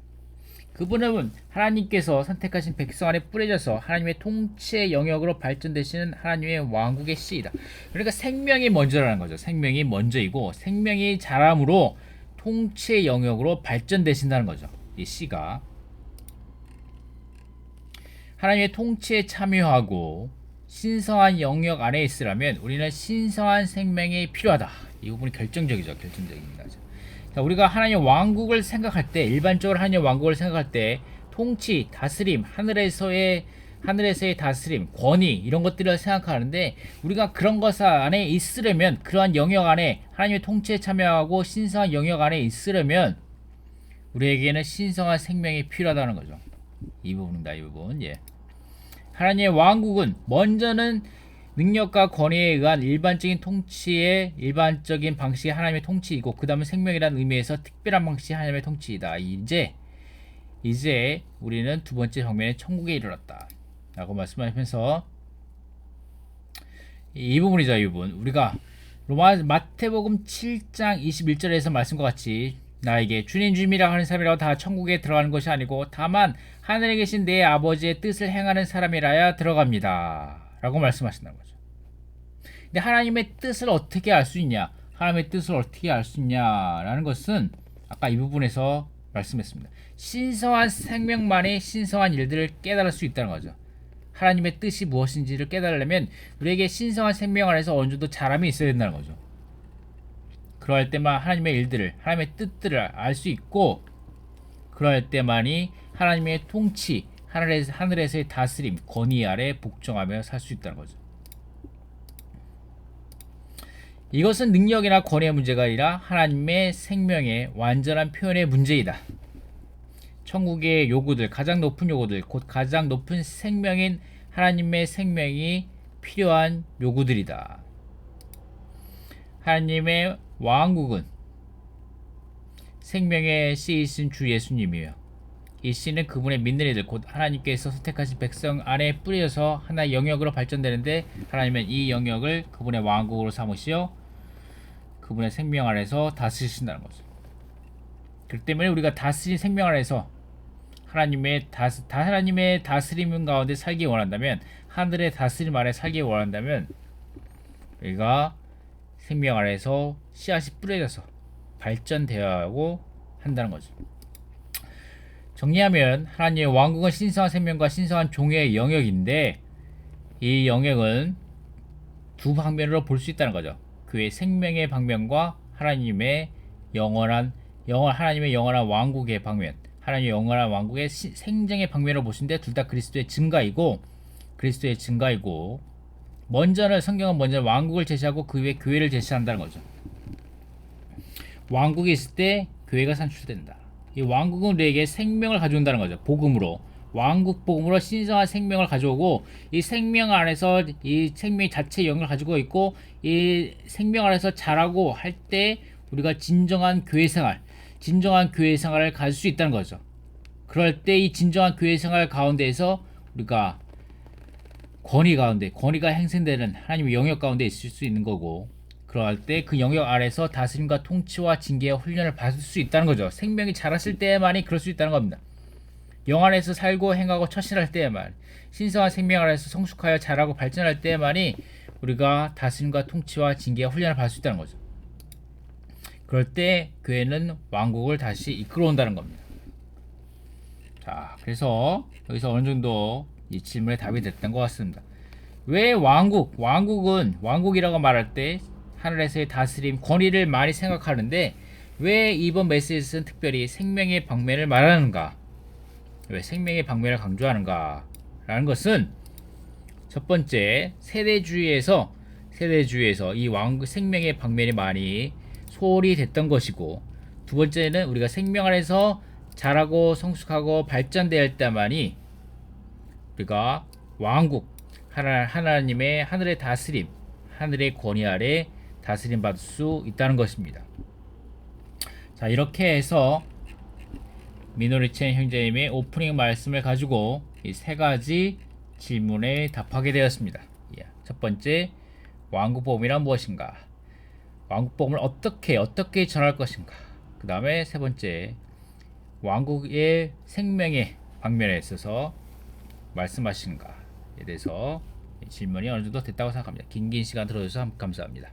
그분은 하나님께서 선택하신 백성 안에 뿌려져서 하나님의 통치의 영역으로 발전되시는 하나님의 왕국의 씨이다. 그러니까 생명이 먼저라는 거죠. 생명이 먼저이고, 생명이 자람으로 통치의 영역으로 발전되신다는 거죠. 이 씨가 하나님의 통치에 참여하고 신성한 영역 안에 있으려면 우리는 신성한 생명이 필요하다. 이 부분이 결정적입니다. 자, 우리가 하나님의 왕국을 생각할 때, 일반적으로 하나님의 왕국을 생각할 때 통치, 다스림, 하늘에서의 다스림, 권위, 이런 것들을 생각하는데, 우리가 그런 것 안에 있으려면, 그러한 영역 안에 하나님의 통치에 참여하고 신성한 영역 안에 있으려면 우리에게는 신성한 생명이 필요하다는 거죠. 이 부분입니다. 이 부분. 예. 하나님의 왕국은 먼저는 능력과 권위에 의한 일반적인 방식의 하나님의 통치이고, 그 다음에 생명이라는 의미에서 특별한 방식의 하나님의 통치이다. 이제 우리는 두 번째 방면에 천국에 이르렀다 라고 말씀하시면서, 이 부분이죠. 이 부분 우리가 마태복음 7장 21절에서 말씀과 같이 나에게 주님 주님이라 하는 사람이라고 다 천국에 들어가는 것이 아니고 다만 하늘에 계신 내 아버지의 뜻을 행하는 사람이라야 들어갑니다. 라고 말씀하신다는 거죠. 근데 하나님의 뜻을 어떻게 알 수 있냐? 하나님의 뜻을 어떻게 알 수 있냐라는 것은 아까 이 부분에서 말씀했습니다. 신성한 생명만이 신성한 일들을 깨달을 수 있다는 거죠. 하나님의 뜻이 무엇인지를 깨달으려면 우리에게 신성한 생명 안에서 어느 정도 자람이 있어야 된다는 거죠. 그럴 때만 하나님의 일들을, 하나님의 뜻들을 알 수 있고, 그럴 때만이 하나님의 통치, 하늘에서의 다스림, 권위 아래 복종하며 살 수 있다는 거죠. 이것은 능력이나 권위의 문제가 아니라 하나님의 생명의 완전한 표현의 문제이다. 천국의 요구들, 가장 높은 요구들, 곧 가장 높은 생명인 하나님의 생명이 필요한 요구들이다. 하나님의 왕국은 생명의 씨이신 주 예수님이며, 이 씨는 그분의 믿는 이들, 곧 하나님께서 선택하신 백성 안에 뿌려서 하나의 영역으로 발전되는데, 하나님은 이 영역을 그분의 왕국으로 삼으시어 그분의 생명 안에서 다스리신다는 거죠. 그렇기 때문에 우리가 다스린 생명 안에서 하나님의 다스림 가운데 살기 원한다면, 하늘의 다스림 아래 살기 원한다면, 우리가 생명 안에서 씨앗이 뿌려져서 발전되어야 하고 한다는 거죠. 정리하면 하나님의 왕국은 신성한 생명과 신성한 종의 영역인데, 이 영역은 두 방면으로 볼 수 있다는 거죠. 그의 생명의 방면과 하나님의 영원한 왕국의 방면, 하나님의 영원한 왕국의 생정의 방면으로 보시는데, 둘 다 그리스도의 증가이고 성경은 먼저 왕국을 제시하고 그 위에 교회를 제시한다는 거죠. 왕국이 있을 때 교회가 산출된다. 이 왕국은 우리에게 생명을 가져온다는 거죠. 복음으로, 왕국 복음으로 신성한 생명을 가져오고, 이 생명 안에서 이 생명 자체 영역을 가지고 있고, 이 생명 안에서 자라고 할 때 우리가 진정한 교회 생활을 가질 수 있다는 거죠. 그럴 때 이 진정한 교회 생활 가운데에서 우리가 권위가 행생되는 하나님의 영역 가운데 있을 수 있는 거고, 그럴 때 그 영역 아래서 다스림과 통치와 징계와 훈련을 받을 수 있다는 거죠. 생명이 자랐을 때만이 그럴 수 있다는 겁니다. 영 안에서 살고 행하고 처신할 때에만, 신성한 생명 안에서 성숙하여 자라고 발전할 때만이 우리가 다스림과 통치와 징계와 훈련을 받을 수 있다는 거죠. 그럴 때 교회는 왕국을 다시 이끌어온다는 겁니다. 자, 그래서 여기서 어느 정도 이 질문에 답이 됐던 것 같습니다. 왜 왕국이라고 말할 때 하늘에서의 다스림, 권위를 많이 생각하는데, 왜 이번 메시지는 특별히 생명의 방면을 말하는가? 왜 생명의 방면을 강조하는가? 라는 것은, 첫 번째, 세대주의에서 이 생명의 방면이 많이 소홀히 됐던 것이고, 두 번째는 우리가 생명 안에서 자라고 성숙하고 발전될 때만이 우리가 왕국, 하나님의 하늘의 다스림, 하늘의 권위 아래 다스림 받을 수 있다는 것입니다. 자, 이렇게 해서 미노리첸 형제님의 오프닝 말씀을 가지고 이 세 가지 질문에 답하게 되었습니다. 첫 번째, 왕국복음이란 무엇인가? 왕국복음을 어떻게 전할 것인가? 그 다음에 세 번째, 왕국의 생명의 방면에 있어서 말씀하신가에 대해서 질문이 어느 정도 됐다고 생각합니다. 긴 시간 들어주셔서 감사합니다.